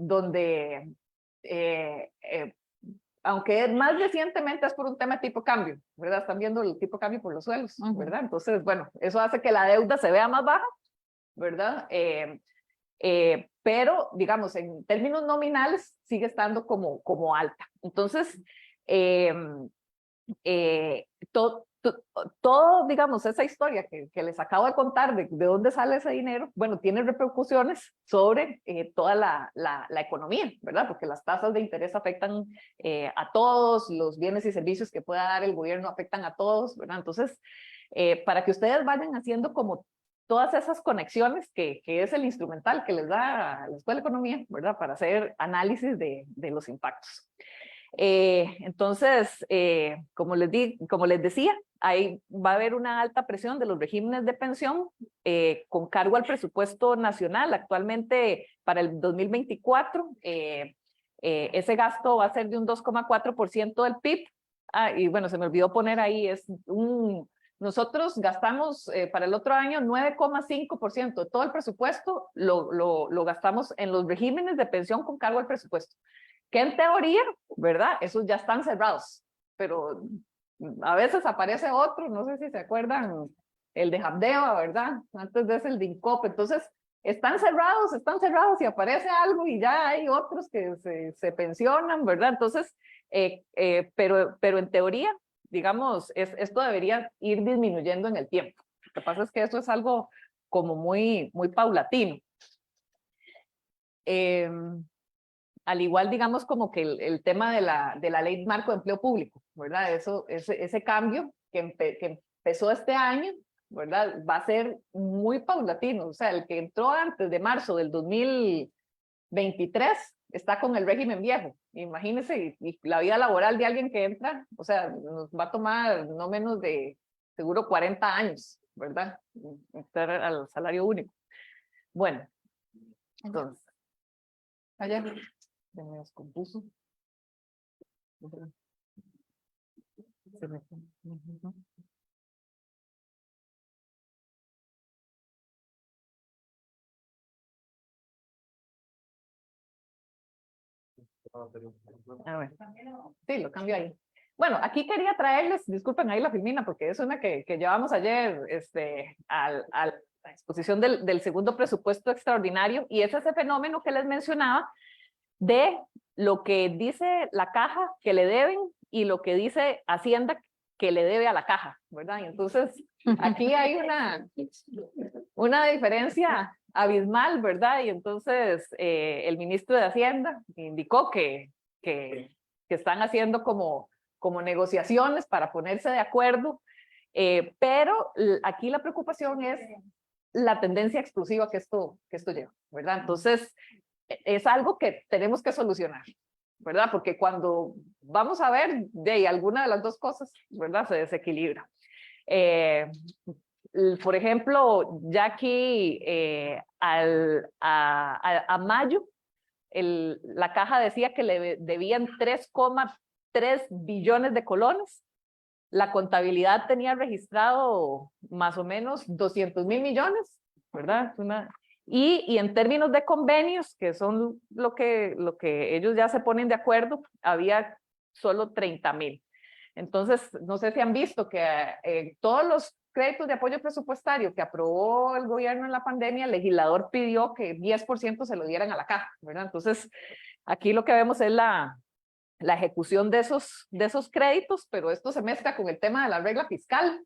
aunque más recientemente es por un tema de tipo cambio, ¿verdad? Están viendo el tipo cambio por los suelos, ¿verdad? Entonces, bueno, eso hace que la deuda se vea más baja, ¿verdad? Pero, digamos, en términos nominales sigue estando como alta. Entonces, todo, digamos, esa historia que les acabo de contar de dónde sale ese dinero, bueno, tiene repercusiones sobre toda la economía, ¿verdad? Porque las tasas de interés afectan a todos, los bienes y servicios que pueda dar el gobierno afectan a todos, ¿verdad? Entonces, para que ustedes vayan haciendo como todas esas conexiones que es el instrumental que les da la Escuela de Economía, ¿verdad? Para hacer análisis de los impactos. Entonces, como les decía, ahí va a haber una alta presión de los regímenes de pensión con cargo al presupuesto nacional. Actualmente, para el 2024, ese gasto va a ser de un 2,4% del PIB. Y bueno, se me olvidó poner ahí, nosotros gastamos para el otro año 9,5% de todo el presupuesto, lo gastamos en los regímenes de pensión con cargo al presupuesto. Que en teoría, ¿verdad? Esos ya están cerrados, pero a veces aparece otro, no sé si se acuerdan, el de Habdeba, ¿verdad? Antes de ese el de INCOP, entonces están cerrados y aparece algo y ya hay otros que se pensionan, ¿verdad? Entonces, pero en teoría, digamos, esto debería ir disminuyendo en el tiempo. Lo que pasa es que eso es algo como muy paulatino. Al igual, digamos, como que el tema de la ley marco de empleo público, ¿verdad? Ese cambio que empezó este año, ¿verdad? Va a ser muy paulatino. O sea, el que entró antes de marzo del 2023 está con el régimen viejo. Imagínense y la vida laboral de alguien que entra, o sea, nos va a tomar no menos de, seguro, 40 años, ¿verdad? Entrar al salario único. Bueno, entonces. Allá. Se me descompuso. Se me... A ver. Sí, lo cambio ahí. Bueno, aquí quería traerles, disculpen ahí la filmina, porque es una que llevamos ayer exposición del segundo presupuesto extraordinario, y es ese fenómeno que les mencionaba de lo que dice la caja que le deben y lo que dice Hacienda que le debe a la caja, ¿verdad? Y entonces aquí hay una diferencia abismal, ¿verdad? Y entonces el ministro de Hacienda indicó que están haciendo como negociaciones para ponerse de acuerdo, pero aquí la preocupación es la tendencia explosiva que esto lleva, ¿verdad? Entonces, es algo que tenemos que solucionar, ¿verdad? Porque cuando vamos a ver de alguna de las dos cosas, ¿verdad? Se desequilibra. Por ejemplo, ya aquí a mayo, la caja decía que le debían 3,3 billones de colones. La contabilidad tenía registrado más o menos 200.000 millones, ¿verdad? Y en términos de convenios, que son lo que ellos ya se ponen de acuerdo, había solo 30.000. Entonces, no sé si han visto que todos los créditos de apoyo presupuestario que aprobó el gobierno en la pandemia, el legislador pidió que 10% se lo dieran a la caja, ¿verdad? Entonces, aquí lo que vemos es la ejecución de esos créditos, pero esto se mezcla con el tema de la regla fiscal.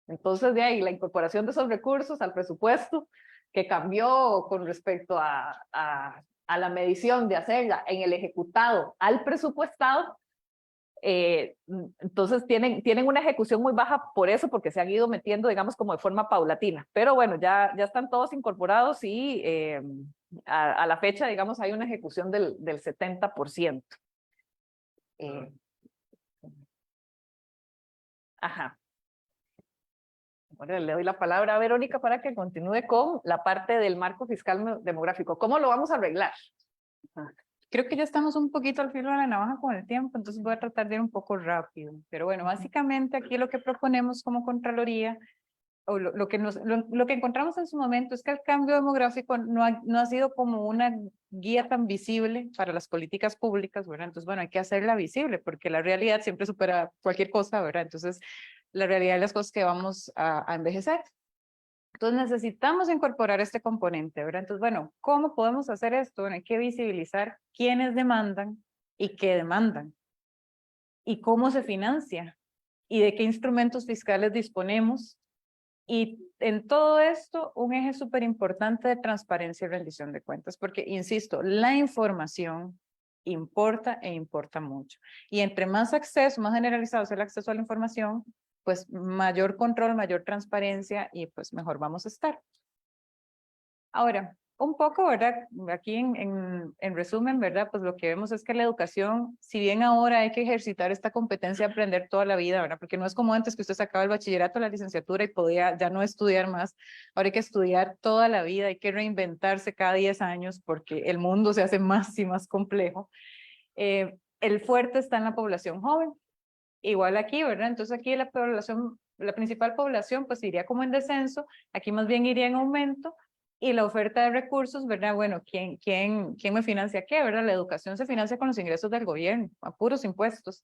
Entonces, de ahí la incorporación de esos recursos al presupuesto, que cambió con respecto a la medición de hacerla en el ejecutado al presupuestado, entonces tienen una ejecución muy baja por eso, porque se han ido metiendo, digamos, como de forma paulatina. Pero bueno, ya están todos incorporados y a la fecha, digamos, hay una ejecución del 70%. Ajá. Bueno, le doy la palabra a Verónica para que continúe con la parte del marco fiscal demográfico. ¿Cómo lo vamos a arreglar? Creo que ya estamos un poquito al filo de la navaja con el tiempo, entonces voy a tratar de ir un poco rápido. Pero bueno, básicamente aquí lo que proponemos como Contraloría, o lo que encontramos en su momento, es que el cambio demográfico no ha sido como una guía tan visible para las políticas públicas, ¿verdad? Entonces, bueno, hay que hacerla visible, porque la realidad siempre supera cualquier cosa, ¿verdad? Entonces, la realidad de las cosas que vamos a envejecer. Entonces necesitamos incorporar este componente, ¿verdad? Entonces, bueno, ¿cómo podemos hacer esto? Bueno, hay que visibilizar quiénes demandan y qué demandan, y cómo se financia, y de qué instrumentos fiscales disponemos. Y en todo esto, un eje súper importante de transparencia y rendición de cuentas, porque, insisto, la información importa e importa mucho. Y entre más acceso, más generalizado sea el acceso a la información, pues mayor control, mayor transparencia y pues mejor vamos a estar. Ahora, un poco, ¿verdad? Aquí en resumen, ¿verdad? Pues lo que vemos es que la educación, si bien ahora hay que ejercitar esta competencia de aprender toda la vida, ¿verdad? Porque no es como antes que usted sacaba el bachillerato, la licenciatura y podía ya no estudiar más. Ahora hay que estudiar toda la vida, hay que reinventarse cada 10 años porque el mundo se hace más y más complejo. El fuerte está en la población joven. Igual aquí, ¿verdad? Entonces aquí la principal población pues iría como en descenso, aquí más bien iría en aumento, y la oferta de recursos, ¿verdad? Bueno, ¿quién me financia qué, verdad? La educación se financia con los ingresos del gobierno, a puros impuestos,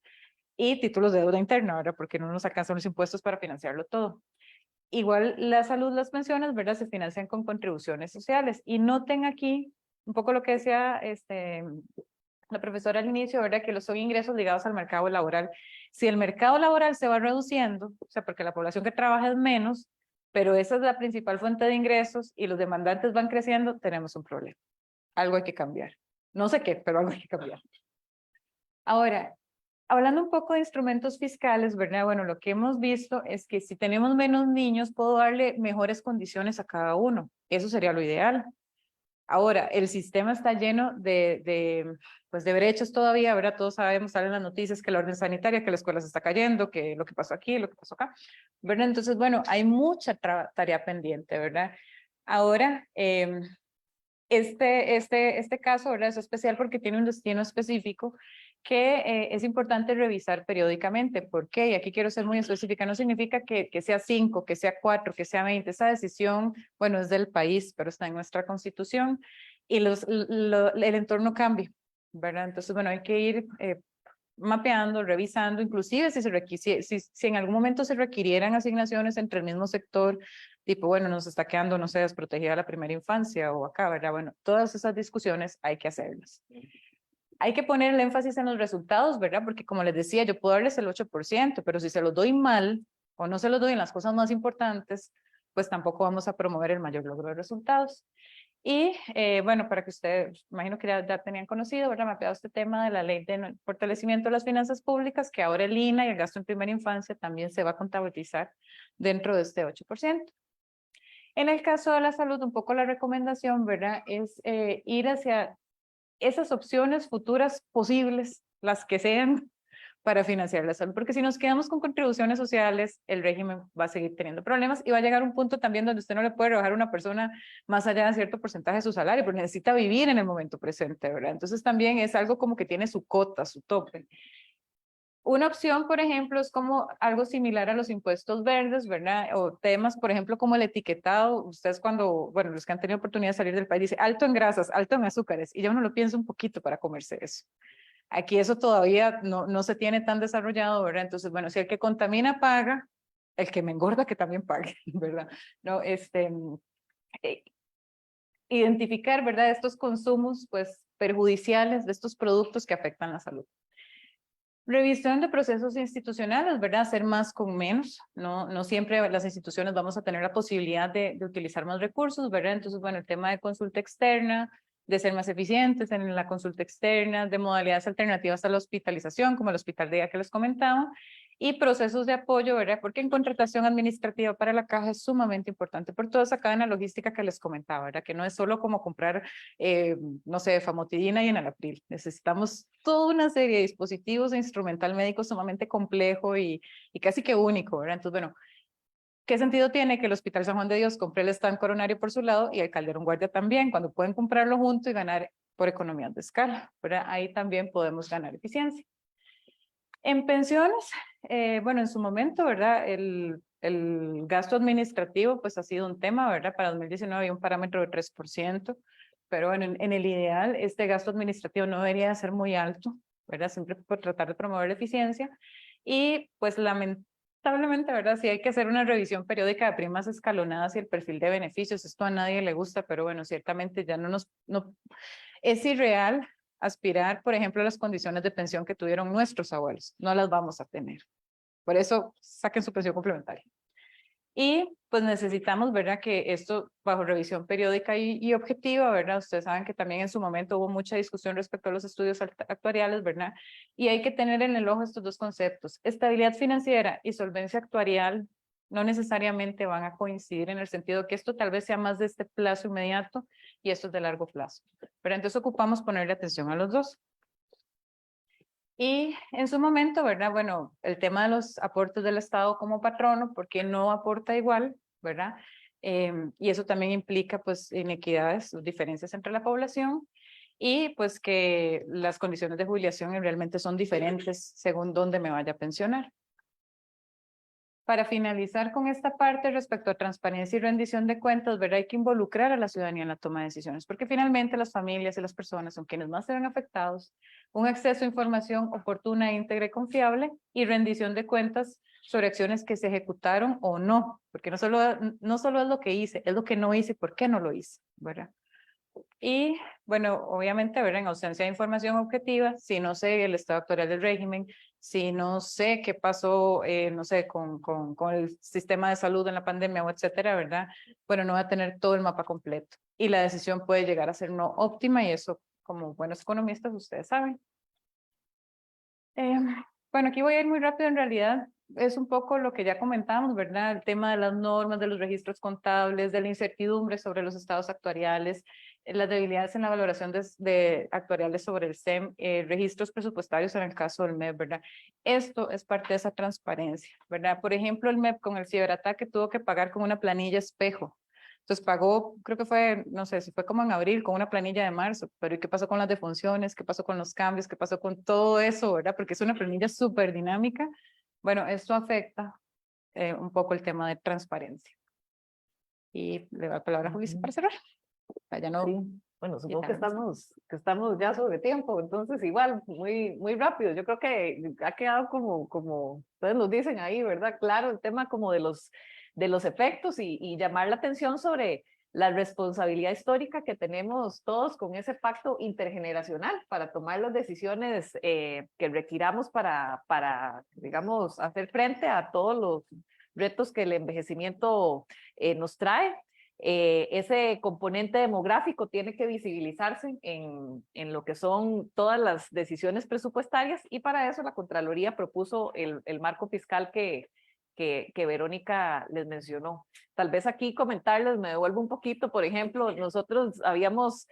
y títulos de deuda interna, ¿verdad? Porque no nos alcanzan los impuestos para financiarlo todo. Igual la salud, las pensiones, ¿verdad? Se financian con contribuciones sociales. Y noten aquí un poco lo que decía la profesora al inicio, ¿verdad? Que son ingresos ligados al mercado laboral. Si el mercado laboral se va reduciendo, o sea, porque la población que trabaja es menos, pero esa es la principal fuente de ingresos y los demandantes van creciendo, tenemos un problema. Algo hay que cambiar. No sé qué, pero algo hay que cambiar. Ahora, hablando un poco de instrumentos fiscales, ¿verdad? Bueno, lo que hemos visto es que si tenemos menos niños, puedo darle mejores condiciones a cada uno. Eso sería lo ideal. Ahora, el sistema está lleno pues de brechas todavía, ¿verdad? Todos sabemos, salen las noticias que la orden sanitaria, que la escuela se está cayendo, que lo que pasó aquí, lo que pasó acá, ¿verdad? Entonces, bueno, hay mucha tarea pendiente, ¿verdad? Ahora, este caso, ¿verdad? Es especial porque tiene un destino específico que es importante revisar periódicamente. ¿Por qué? Y aquí quiero ser muy específica. No significa que sea 5, que sea 4, que sea 20. Esa decisión, bueno, es del país, pero está en nuestra constitución y el entorno cambia, ¿verdad? Entonces, bueno, hay que ir mapeando, revisando, inclusive si en algún momento se requirieran asignaciones entre el mismo sector, tipo, bueno, nos está quedando, no sé, desprotegida la primera infancia o acá, ¿verdad? Bueno, todas esas discusiones hay que hacerlas. Hay que poner el énfasis en los resultados, ¿verdad? Porque como les decía, yo puedo darles el 8%, pero si se los doy mal o no se los doy en las cosas más importantes, pues tampoco vamos a promover el mayor logro de resultados. Y bueno, para que ustedes, imagino que ya tenían conocido, ¿verdad? Mapeado este tema de la ley de fortalecimiento de las finanzas públicas, que ahora el INA y el gasto en primera infancia también se va a contabilizar dentro de este 8%. En el caso de la salud, un poco la recomendación, ¿verdad? Es ir hacia esas opciones futuras posibles, las que sean, para financiar la salud, porque si nos quedamos con contribuciones sociales, el régimen va a seguir teniendo problemas y va a llegar un punto también donde usted no le puede rebajar a una persona más allá de cierto porcentaje de su salario, porque necesita vivir en el momento presente, ¿verdad? Entonces también es algo como que tiene su cota, su tope. Una opción, por ejemplo, es como algo similar a los impuestos verdes, ¿verdad? O temas, por ejemplo, como el etiquetado. Ustedes cuando, bueno, los que han tenido oportunidad de salir del país, dice alto en grasas, alto en azúcares, y ya uno lo piensa un poquito para comerse eso. Aquí eso todavía no se tiene tan desarrollado, ¿verdad? Entonces, bueno, si el que contamina paga, el que me engorda que también pague, ¿verdad? No, identificar, ¿verdad? Estos consumos, pues, perjudiciales de estos productos que afectan la salud. Revisión de procesos institucionales, ¿verdad? Hacer más con menos. No siempre las instituciones vamos a tener la posibilidad de utilizar más recursos, ¿verdad? Entonces, bueno, el tema de consulta externa, de ser más eficientes en la consulta externa, de modalidades alternativas a la hospitalización, como el hospital de día que les comentaba, y procesos de apoyo, ¿verdad? Porque en contratación administrativa para la caja es sumamente importante por toda esa cadena logística que les comentaba, ¿verdad? Que no es solo como comprar, no sé, famotidina y enalapril. Necesitamos toda una serie de dispositivos e instrumental médico sumamente complejo y casi que único, ¿verdad? Entonces, bueno, ¿qué sentido tiene que el Hospital San Juan de Dios compre el stand coronario por su lado y el Calderón Guardia también, cuando pueden comprarlo junto y ganar por economías de escala, ¿verdad? Ahí también podemos ganar eficiencia. En pensiones, bueno, en su momento, ¿verdad? El gasto administrativo, pues ha sido un tema, ¿verdad? Para 2019 había un parámetro de 3%, pero bueno, en el ideal, este gasto administrativo no debería ser muy alto, ¿verdad? Siempre por tratar de promover la eficiencia. Y pues lamentablemente, ¿verdad? Sí hay que hacer una revisión periódica de primas escalonadas y el perfil de beneficios. Esto a nadie le gusta, pero bueno, ciertamente ya no es irreal aspirar, por ejemplo, a las condiciones de pensión que tuvieron nuestros abuelos. No las vamos a tener. Por eso, saquen su pensión complementaria. Y pues necesitamos, ¿verdad? Que esto bajo revisión periódica y objetiva, ¿verdad? Ustedes saben que también en su momento hubo mucha discusión respecto a los estudios actuariales, ¿verdad? Y hay que tener en el ojo estos dos conceptos. Estabilidad financiera y solvencia actuarial no necesariamente van a coincidir en el sentido que esto tal vez sea más de este plazo inmediato y esto es de largo plazo. Pero entonces ocupamos ponerle atención a los dos. Y en su momento, ¿verdad? Bueno, el tema de los aportes del Estado como patrono, porque no aporta igual, ¿verdad? Y eso también implica, pues, inequidades, diferencias entre la población y, pues, que las condiciones de jubilación realmente son diferentes según dónde me vaya a pensionar. Para finalizar con esta parte respecto a transparencia y rendición de cuentas, ¿verdad? Hay que involucrar a la ciudadanía en la toma de decisiones, porque finalmente las familias y las personas son quienes más se ven afectados. Un acceso a información oportuna, íntegra y confiable y rendición de cuentas sobre acciones que se ejecutaron o no, porque no solo es lo que hice, es lo que no hice y por qué no lo hice, ¿verdad? Y bueno, obviamente, ¿verdad? En ausencia de información objetiva, si no sé el estado actual del régimen, si no sé qué pasó, no sé, con el sistema de salud en la pandemia o etcétera, ¿verdad? Bueno, no va a tener todo el mapa completo y la decisión puede llegar a ser no óptima y eso, como buenos economistas, ustedes saben. Bueno, aquí voy a ir muy rápido en realidad. Es un poco lo que ya comentamos, ¿verdad? El tema de las normas, de los registros contables, de la incertidumbre sobre los estados actuariales, las debilidades en la valoración de actuariales sobre el SEM, registros presupuestarios en el caso del MEP, ¿verdad? Esto es parte de esa transparencia, ¿verdad? Por ejemplo, el MEP con el ciberataque tuvo que pagar con una planilla espejo. Entonces pagó, creo que fue, no sé si fue como en abril, con una planilla de marzo, pero ¿y qué pasó con las defunciones? ¿Qué pasó con los cambios? ¿Qué pasó con todo eso, verdad? Porque es una planilla súper dinámica. Bueno, esto afecta un poco el tema de transparencia. Y le doy la palabra a Julissa para cerrar. Ya no, Sí. Bueno, supongo que quitamos. estamos ya sobre tiempo, entonces igual, muy rápido. Yo creo que ha quedado como ustedes nos dicen ahí, ¿verdad? Claro, el tema como de los efectos y llamar la atención sobre la responsabilidad histórica que tenemos todos con ese pacto intergeneracional para tomar las decisiones que requiramos digamos, hacer frente a todos los retos que el envejecimiento nos trae. Ese componente demográfico tiene que visibilizarse en lo que son todas las decisiones presupuestarias y para eso la Contraloría propuso el marco fiscal que Verónica les mencionó. Tal vez aquí comentarles, me devuelvo un poquito, por ejemplo, nosotros habíamos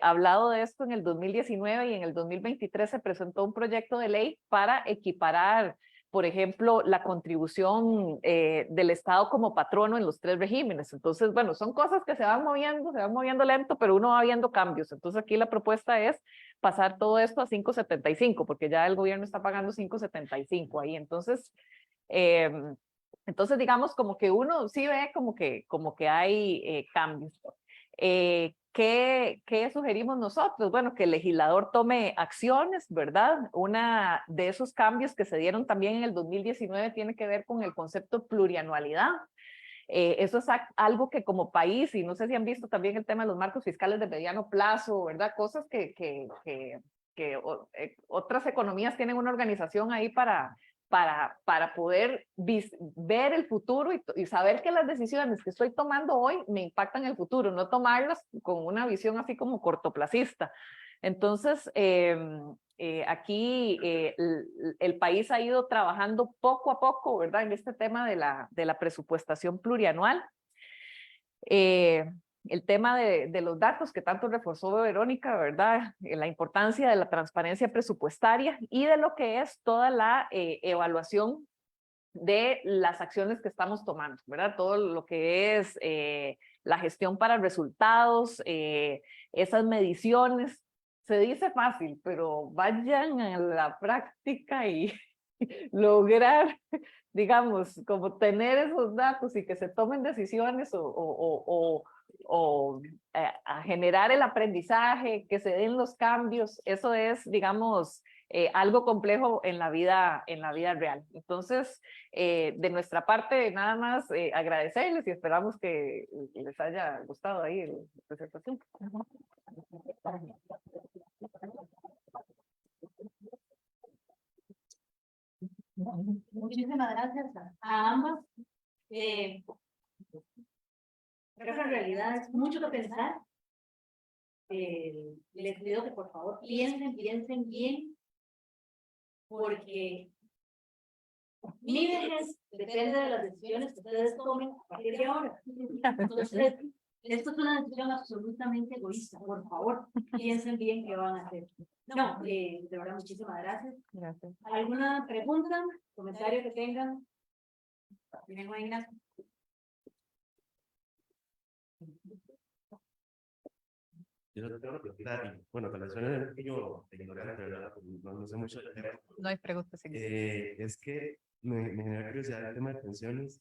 hablado de esto en el 2019 y en el 2023 se presentó un proyecto de ley para equiparar, por ejemplo, la contribución del Estado como patrono en los 3 regímenes. Entonces, bueno, son cosas que se van moviendo lento, pero uno va viendo cambios. Entonces, aquí la propuesta es pasar todo esto a 5.75, porque ya el gobierno está pagando 5.75 ahí. Entonces, digamos, como que uno sí ve como que hay cambios. ¿Qué sugerimos nosotros? Bueno, que el legislador tome acciones, ¿verdad? Una de esos cambios que se dieron también en el 2019 tiene que ver con el concepto plurianualidad. Eso es algo que como país, y no sé si han visto también el tema de los marcos fiscales de mediano plazo, ¿verdad? Cosas que otras economías tienen una organización ahí para poder ver el futuro y saber que las decisiones que estoy tomando hoy me impactan en el futuro, no tomarlas con una visión así como cortoplacista. Entonces, aquí el país ha ido trabajando poco a poco, ¿verdad? En este tema de la presupuestación plurianual. El tema de los datos que tanto reforzó Verónica, ¿verdad? La importancia de la transparencia presupuestaria y de lo que es toda la evaluación de las acciones que estamos tomando, ¿verdad? Todo lo que es la gestión para resultados, esas mediciones. Se dice fácil, pero vayan a la práctica y lograr, digamos, como tener esos datos y que se tomen decisiones a generar el aprendizaje, que se den los cambios, eso es, digamos, algo complejo en la vida real. Entonces, de nuestra parte, nada más agradecerles y esperamos que les haya gustado ahí la presentación. Muchísimas gracias a ambas. Creo que en realidad es mucho que pensar. Les pido que por favor piensen bien, porque mi vejez depende de las decisiones que ustedes tomen a partir de ahora. Entonces, esto es una decisión absolutamente egoísta. Por favor, piensen bien qué van a hacer. No, de verdad, muchísimas gracias. Gracias. ¿Alguna pregunta, comentario que tengan? ¿Tienen Juan Ignacio? Yo no tengo una pregunta, bueno, tal vez suene un poquillo ignorante, ¿verdad? No sé mucho del tema. No hay preguntas. Es que me genera curiosidad el tema de pensiones,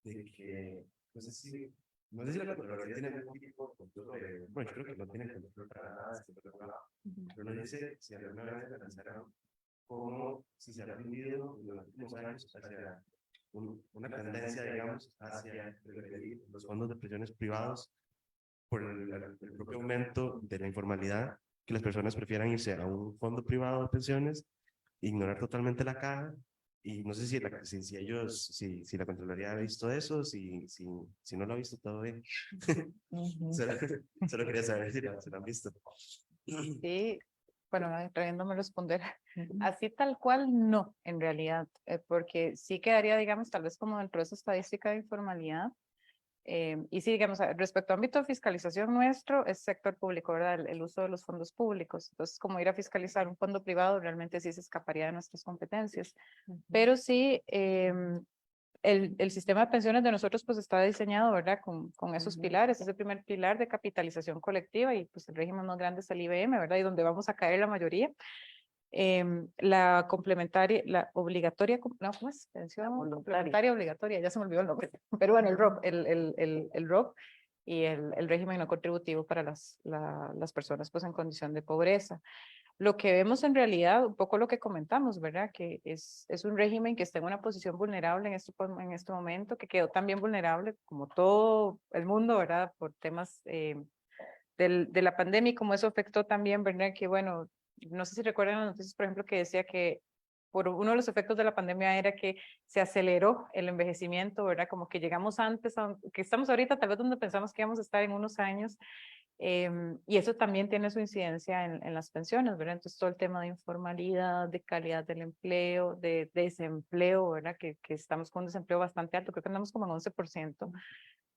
de que no sé si la Contraloría tiene algún tipo de control sobre, bueno, yo creo que no tiene control para nada, pero no dice si alguna vez se lanzaron como si se ha aprendido en los últimos años hacia una tendencia, digamos, hacia preferir los fondos de pensiones privados por el propio aumento de la informalidad, que las personas prefieran irse a un fondo privado de pensiones, ignorar totalmente la caja, y no sé si la Contraloría ha visto eso, si no lo ha visto, todo bien. Solo quería saber si lo han visto. Sí, bueno, atreviéndome a responder, así tal cual no, en realidad, porque sí quedaría, digamos, tal vez como el proceso estadística de informalidad. Y sí, digamos, respecto al ámbito de fiscalización nuestro, es sector público, ¿verdad? El uso de los fondos públicos. Entonces, como ir a fiscalizar un fondo privado, realmente sí se escaparía de nuestras competencias. Pero sí, el sistema de pensiones de nosotros pues está diseñado, ¿verdad? Con esos pilares. Es el primer pilar de capitalización colectiva y pues el régimen más grande es el IBM, ¿verdad? Y donde vamos a caer la mayoría. La complementaria, la obligatoria, no, ¿cómo es? Pensión complementaria obligatoria, ya se me olvidó el nombre, pero bueno, el ROP, el ROP y el régimen no contributivo para las personas pues en condición de pobreza. Lo que vemos en realidad, un poco lo que comentamos, ¿verdad? Que es un régimen que está en una posición vulnerable en este momento, que quedó también vulnerable como todo el mundo, ¿verdad? Por temas de la pandemia y como eso afectó también, ¿verdad? Que bueno, no sé si recuerdan las noticias, por ejemplo, que decía que por uno de los efectos de la pandemia era que se aceleró el envejecimiento, ¿verdad? Como que llegamos antes, que estamos ahorita tal vez donde pensamos que íbamos a estar en unos años, y eso también tiene su incidencia en las pensiones, ¿verdad? Entonces todo el tema de informalidad, de calidad del empleo, de desempleo, ¿verdad? Que estamos con un desempleo bastante alto, creo que andamos como en 11%,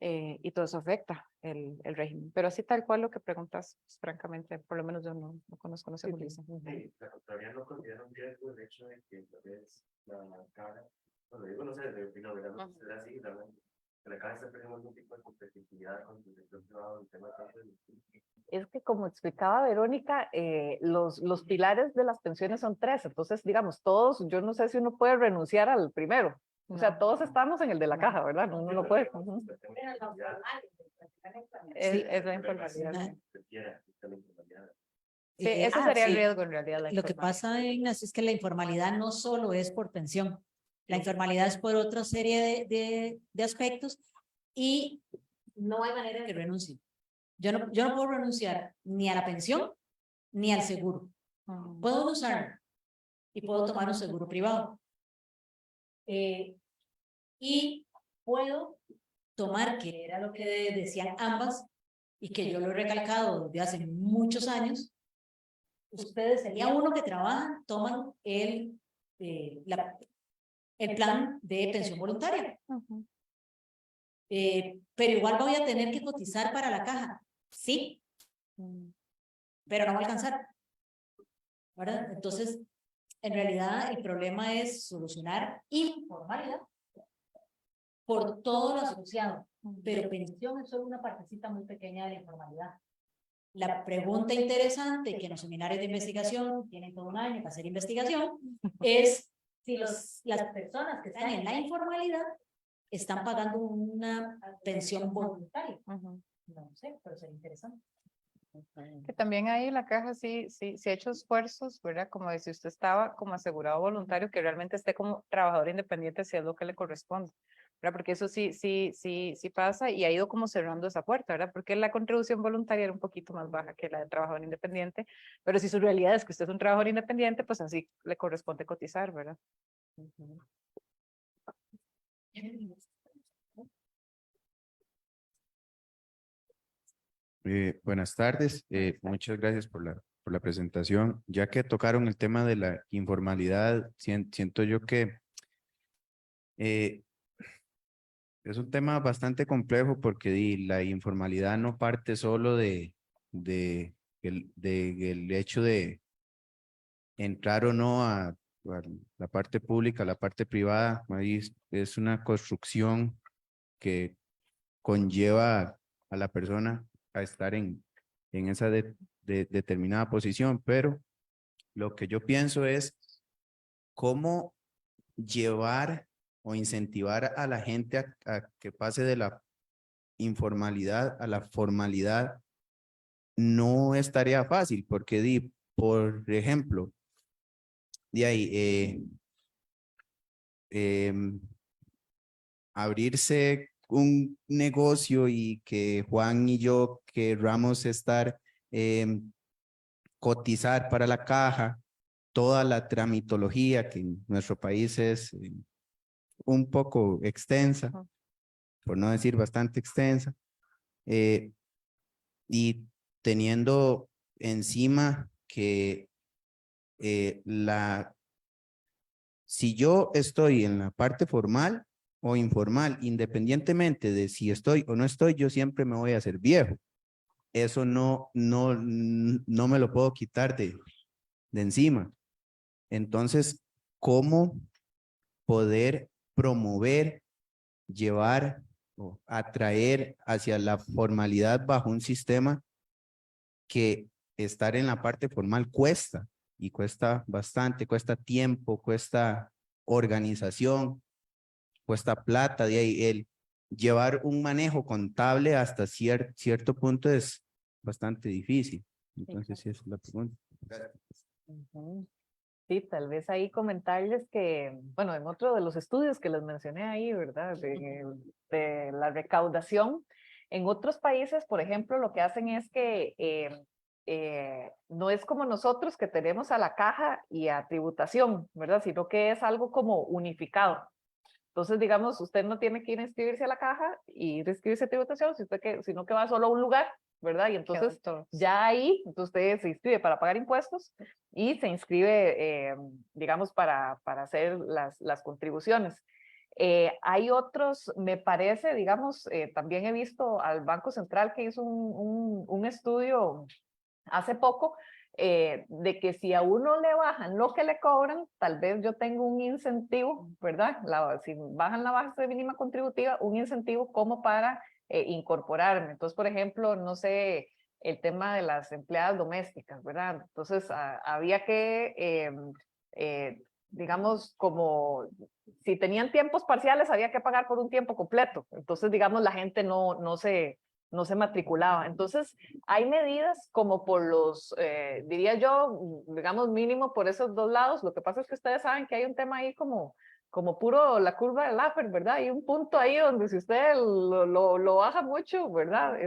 y todo eso afecta el régimen. Pero así tal cual lo que preguntas, pues, francamente, por lo menos yo no conozco, no sé cómo dicen. Sí, la Contraloría no considera un riesgo el hecho de que tal vez la caja, bueno, digo, no sé, de mi opinión, ¿verdad? No sé si será así, realmente, que la caja está perdiendo algún tipo de competitividad con el sector privado, el tema de Es que como explicaba Verónica, los pilares de las pensiones son tres, entonces digamos, todos, yo no sé si uno puede renunciar al primero, o sea, No. todos estamos en el de la caja, ¿verdad? Uno no puede. Ujú. Pero los formales, Es la informalidad. Ah. Sí, ese sería el Sí. riesgo en realidad. la Lo que informalidad. pasa, Ignacio, es que la informalidad no solo es por pensión, la informalidad es por otra serie de aspectos y no hay manera de que renuncie. Yo no puedo renunciar ni a la pensión ni al seguro. Ujú. Puedo no usarlo y puedo tomar un seguro privado. Y puedo tomar, que era lo que decían ambas, y que yo lo he recalcado desde hace muchos años, ustedes sería uno que trabajan, toman el plan de pensión voluntaria. Ujú. Pero igual voy a tener que cotizar para la caja, sí, pero no va a alcanzar, ¿verdad? Entonces, en realidad el problema es solucionar informalidad por todo lo asociado, pero pensión es solo una partecita muy pequeña de la informalidad. La pregunta interesante que en los seminarios de investigación tienen todo un año para hacer investigación es si las personas que están en la informalidad están pagando una pensión voluntaria. Ujú. No sé, pero sería interesante. Que también ahí la caja sí ha hecho esfuerzos, ¿verdad? Como de si usted estaba como asegurado voluntario, que realmente esté como trabajador independiente si es lo que le corresponde, ¿verdad? Porque eso sí pasa y ha ido como cerrando esa puerta, ¿verdad? Porque la contribución voluntaria era un poquito más baja que la de trabajador independiente, pero si su realidad es que usted es un trabajador independiente, pues así le corresponde cotizar, ¿verdad? Ujú. Buenas tardes, muchas gracias por la presentación. Ya que tocaron el tema de la informalidad, siento yo que es un tema bastante complejo porque la informalidad no parte solo de el hecho de entrar o no a la parte pública, a la parte privada. Ahí es una construcción que conlleva a la persona a estar en esa determinada posición, pero lo que yo pienso es cómo llevar o incentivar a la gente a que pase de la informalidad a la formalidad. No es tarea fácil porque, por ejemplo, de ahí, abrirse un negocio y que Juan y yo querramos estar, cotizar para la caja, toda la tramitología que en nuestro país es un poco extensa, por no decir bastante extensa, y teniendo encima que si yo estoy en la parte formal o informal, independientemente de si estoy o no estoy, yo siempre me voy a hacer viejo. Eso no me lo puedo quitar de encima. Entonces, ¿cómo poder promover, llevar o atraer hacia la formalidad bajo un sistema que estar en la parte formal cuesta? Y cuesta bastante, cuesta tiempo, cuesta organización, cuesta plata. De ahí llevar un manejo contable hasta cierto punto es bastante difícil. Entonces, sí, esa es la pregunta. Ujú. Sí, tal vez ahí comentarles que, bueno, en otro de los estudios que les mencioné ahí, ¿verdad? De la recaudación, en otros países, por ejemplo, lo que hacen es que no es como nosotros que tenemos a la caja y a tributación, ¿verdad? Sino que es algo como unificado. Entonces, digamos, usted no tiene que ir a inscribirse a la caja y ir a inscribirse a tributación, sino que va solo a un lugar, ¿verdad? Y entonces ya ahí usted se inscribe para pagar impuestos y se inscribe, digamos, para hacer las contribuciones. Hay otros, me parece, digamos, también he visto al Banco Central que hizo un estudio hace poco, de que si a uno le bajan lo que le cobran, tal vez yo tengo un incentivo, ¿verdad? Si bajan la base mínima contributiva, un incentivo como para incorporarme. Entonces, por ejemplo, no sé, el tema de las empleadas domésticas, ¿verdad? Entonces, había que, digamos, como si tenían tiempos parciales, había que pagar por un tiempo completo. Entonces, digamos, la gente no se matriculaba. Entonces, hay medidas como por los, diría yo, digamos mínimo por esos dos lados. Lo que pasa es que ustedes saben que hay un tema ahí como puro la curva de Laffer, ¿verdad? Hay un punto ahí donde si usted lo baja mucho, ¿verdad?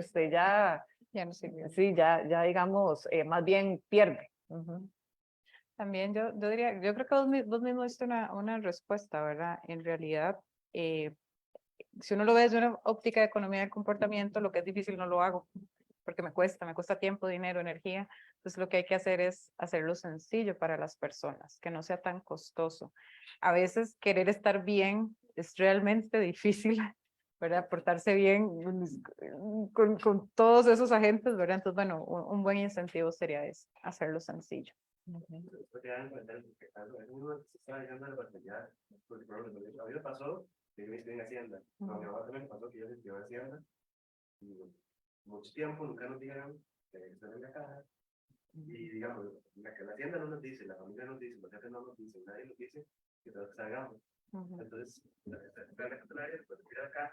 Ya no sirvió. Sí, ya digamos, más bien pierde. También yo diría, yo creo que vos mismo diste una respuesta, ¿verdad? En realidad, si uno lo ve desde una óptica de economía del comportamiento, lo que es difícil no lo hago, porque me cuesta tiempo, dinero, energía. Entonces lo que hay que hacer es hacerlo sencillo para las personas, que no sea tan costoso. A veces querer estar bien es realmente difícil, ¿verdad? Portarse bien con todos esos agentes, ¿verdad? Entonces, bueno, un buen incentivo sería eso, hacerlo sencillo. Después te dan cuenta de que uno se está dejando la oportunidad, porque por ejemplo, a mí me pasó que yo estoy en Hacienda, a mi mamá también me pasó que yo estoy en Hacienda, y mucho tiempo nunca nos dijeron que están en la caja, y digamos, la Hacienda no nos dice, la familia nos dice, los jefes no nos dicen, nadie nos dice que todos salgamos. Entonces, la contraria, pues ir acá,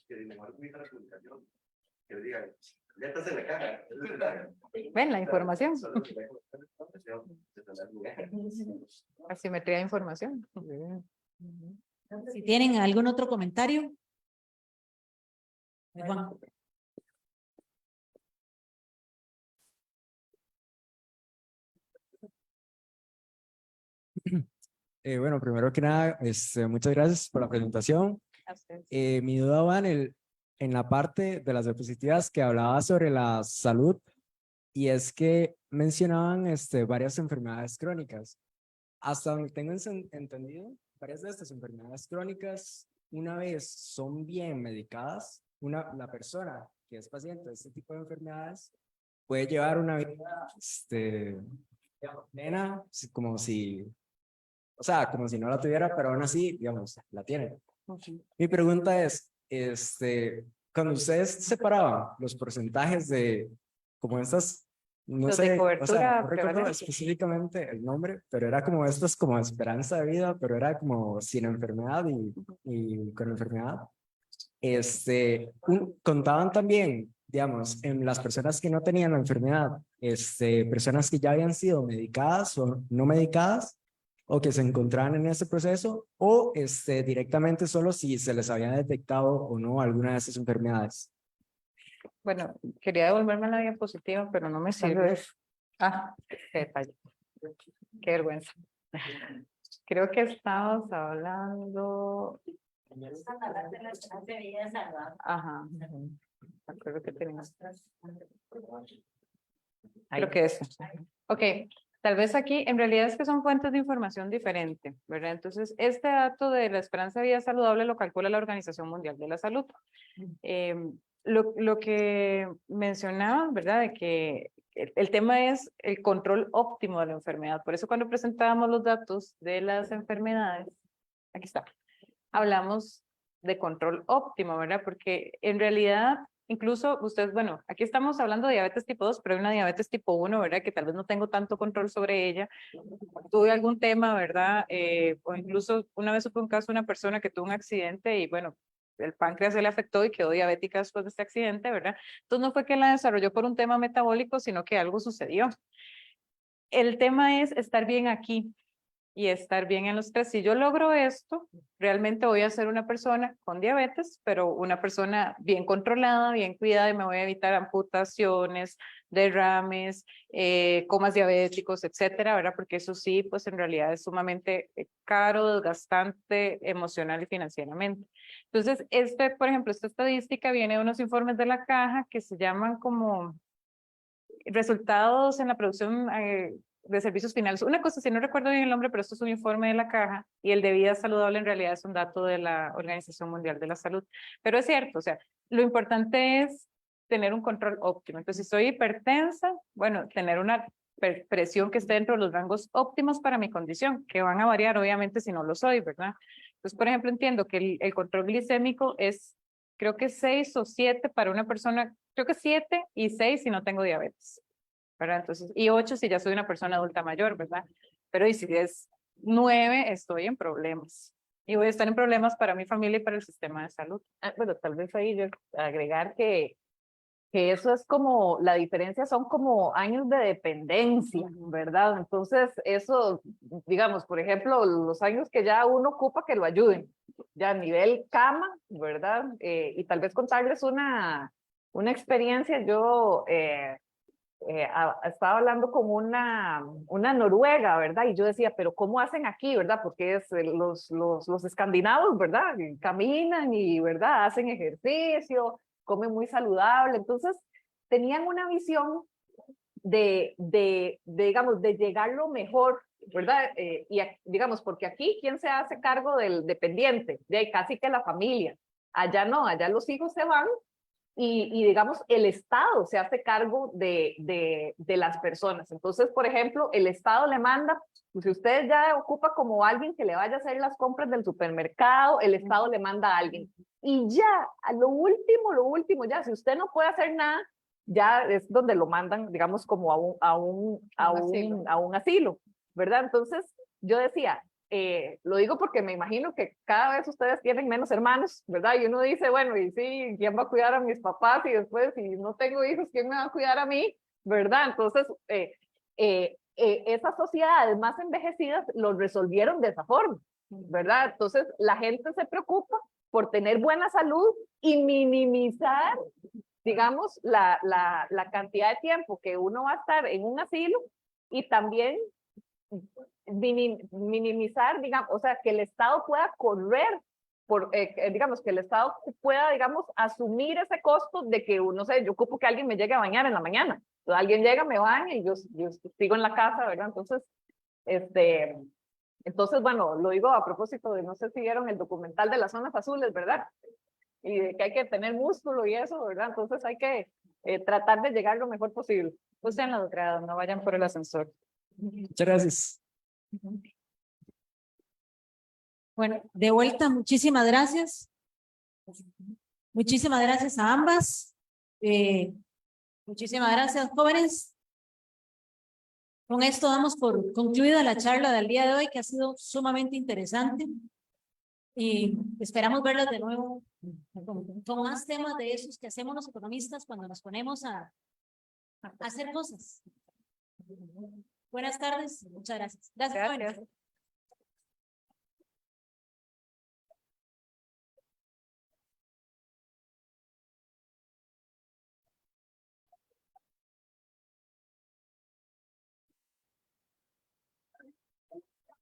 que mejor utiliza la comunicación, que digan, ya estás en la caja. Ven la información. Asimetría de información. Si tienen algún otro comentario. Juan. Bueno, primero que nada, muchas gracias por la presentación. Mi duda va en la parte de las diapositivas que hablaba sobre la salud, y es que mencionaban varias enfermedades crónicas. Hasta donde tengo entendido, varias de estas enfermedades crónicas, una vez son bien medicadas, la persona que es paciente de este tipo de enfermedades puede llevar una vida plena, como si, o sea, como si no la tuviera, pero aún así, digamos, la tiene. Mi pregunta es, cuando ustedes separaban los porcentajes de, como estas, no Los sé, de cobertura o sea, no recuerdo prevalente. específicamente el nombre, pero era como estas, como esperanza de vida, pero era como sin enfermedad y con enfermedad. Contaban también, digamos, en las personas que no tenían la enfermedad, personas que ya habían sido medicadas o no medicadas, o que se encontraban en ese proceso, o directamente solo si se les había detectado o no alguna de esas enfermedades. Bueno, quería devolverme a la diapositiva, pero no me sirve. Ah, qué detalle. Qué vergüenza. Creo que estamos hablando. Ajá. Creo que tenemos. Creo que eso. Ok, tal vez aquí, en realidad es que son fuentes de información diferente, ¿verdad? Entonces, este dato de la esperanza de vida saludable lo calcula la Organización Mundial de la Salud. Lo que mencionaban, ¿verdad? De que el tema es el control óptimo de la enfermedad. Por eso cuando presentábamos los datos de las enfermedades, aquí está, hablamos de control óptimo, ¿verdad? Porque en realidad, incluso ustedes, bueno, aquí estamos hablando de diabetes tipo 2, pero hay una diabetes tipo 1, ¿verdad? Que tal vez no tengo tanto control sobre ella. Tuve algún tema, ¿verdad? O incluso una vez supe un caso de una persona que tuvo un accidente y bueno, el páncreas se le afectó y quedó diabética después de este accidente, ¿verdad? Entonces no fue que la desarrolló por un tema metabólico, sino que algo sucedió. El tema es estar bien aquí y estar bien en los tres. Si yo logro esto, realmente voy a ser una persona con diabetes, pero una persona bien controlada, bien cuidada, y me voy a evitar amputaciones, derrames, comas diabéticos, etcétera, ¿verdad? Porque eso sí, pues en realidad es sumamente caro, desgastante, emocional y financieramente. Entonces, por ejemplo, esta estadística viene de unos informes de la Caja que se llaman como resultados en la producción de servicios finales. Una cosa, si no recuerdo bien el nombre, pero esto es un informe de la Caja, y el de vida saludable en realidad es un dato de la Organización Mundial de la Salud. Pero es cierto, o sea, lo importante es tener un control óptimo. Entonces, si soy hipertensa, bueno, tener una presión que esté dentro de los rangos óptimos para mi condición, que van a variar obviamente si no lo soy, ¿verdad? Entonces, por ejemplo, entiendo que el control glicémico es, creo que 6 o 7 para una persona, creo que 7 y 6 si no tengo diabetes, ¿verdad? Entonces, y 8 si ya soy una persona adulta mayor, ¿verdad? Pero y si es 9, estoy en problemas. Y voy a estar en problemas para mi familia y para el sistema de salud. Bueno, tal vez ahí yo agregar que eso es como, la diferencia son como años de dependencia, ¿verdad? Entonces, eso, digamos, por ejemplo, los años que ya uno ocupa que lo ayuden, ya a nivel cama, ¿verdad? Y tal vez contarles una experiencia. Yo estaba hablando con una noruega, ¿verdad? Y yo decía, pero ¿cómo hacen aquí, verdad? Porque es los escandinavos, ¿verdad? Caminan y, ¿verdad? Hacen ejercicio, comen muy saludable. Entonces, tenían una visión digamos, de llegar lo mejor, ¿verdad? Digamos, porque aquí, ¿quién se hace cargo del dependiente? De ahí casi que la familia. Allá no, allá los hijos se van y digamos, el Estado se hace cargo de las personas. Entonces, por ejemplo, el Estado le manda, pues, si usted ya ocupa como alguien que le vaya a hacer las compras del supermercado, el Estado le manda a alguien. Y ya, a lo último, ya, si usted no puede hacer nada, ya es donde lo mandan, digamos, como a un asilo, ¿verdad? Entonces, yo decía, lo digo porque me imagino que cada vez ustedes tienen menos hermanos, ¿verdad? Y uno dice, bueno, y sí, ¿quién va a cuidar a mis papás? Y después, si no tengo hijos, ¿quién me va a cuidar a mí? ¿Verdad? Entonces, esas sociedades más envejecidas lo resolvieron de esa forma, ¿verdad? Entonces, la gente se preocupa por tener buena salud y minimizar, digamos, la cantidad de tiempo que uno va a estar en un asilo, y también minimizar, digamos, o sea, que el Estado pueda correr, digamos, que el Estado pueda, digamos, asumir ese costo de que, no sé, yo ocupo que alguien me llegue a bañar en la mañana. Entonces, alguien llega, me baña y yo sigo en la casa, ¿verdad? Entonces, bueno, lo digo a propósito de, no sé si vieron el documental de las zonas azules, ¿verdad? Y de que hay que tener músculo y eso, ¿verdad? Entonces hay que tratar de llegar lo mejor posible. Usen los grados, no vayan por el ascensor. Muchas gracias. Bueno, de vuelta, muchísimas gracias. Muchísimas gracias a ambas. Muchísimas gracias, jóvenes. Con esto damos por concluida la charla del día de hoy, que ha sido sumamente interesante. Y esperamos verlas de nuevo con más temas de esos que hacemos los economistas cuando nos ponemos a hacer cosas. Buenas tardes, muchas gracias. Gracias, jóvenes.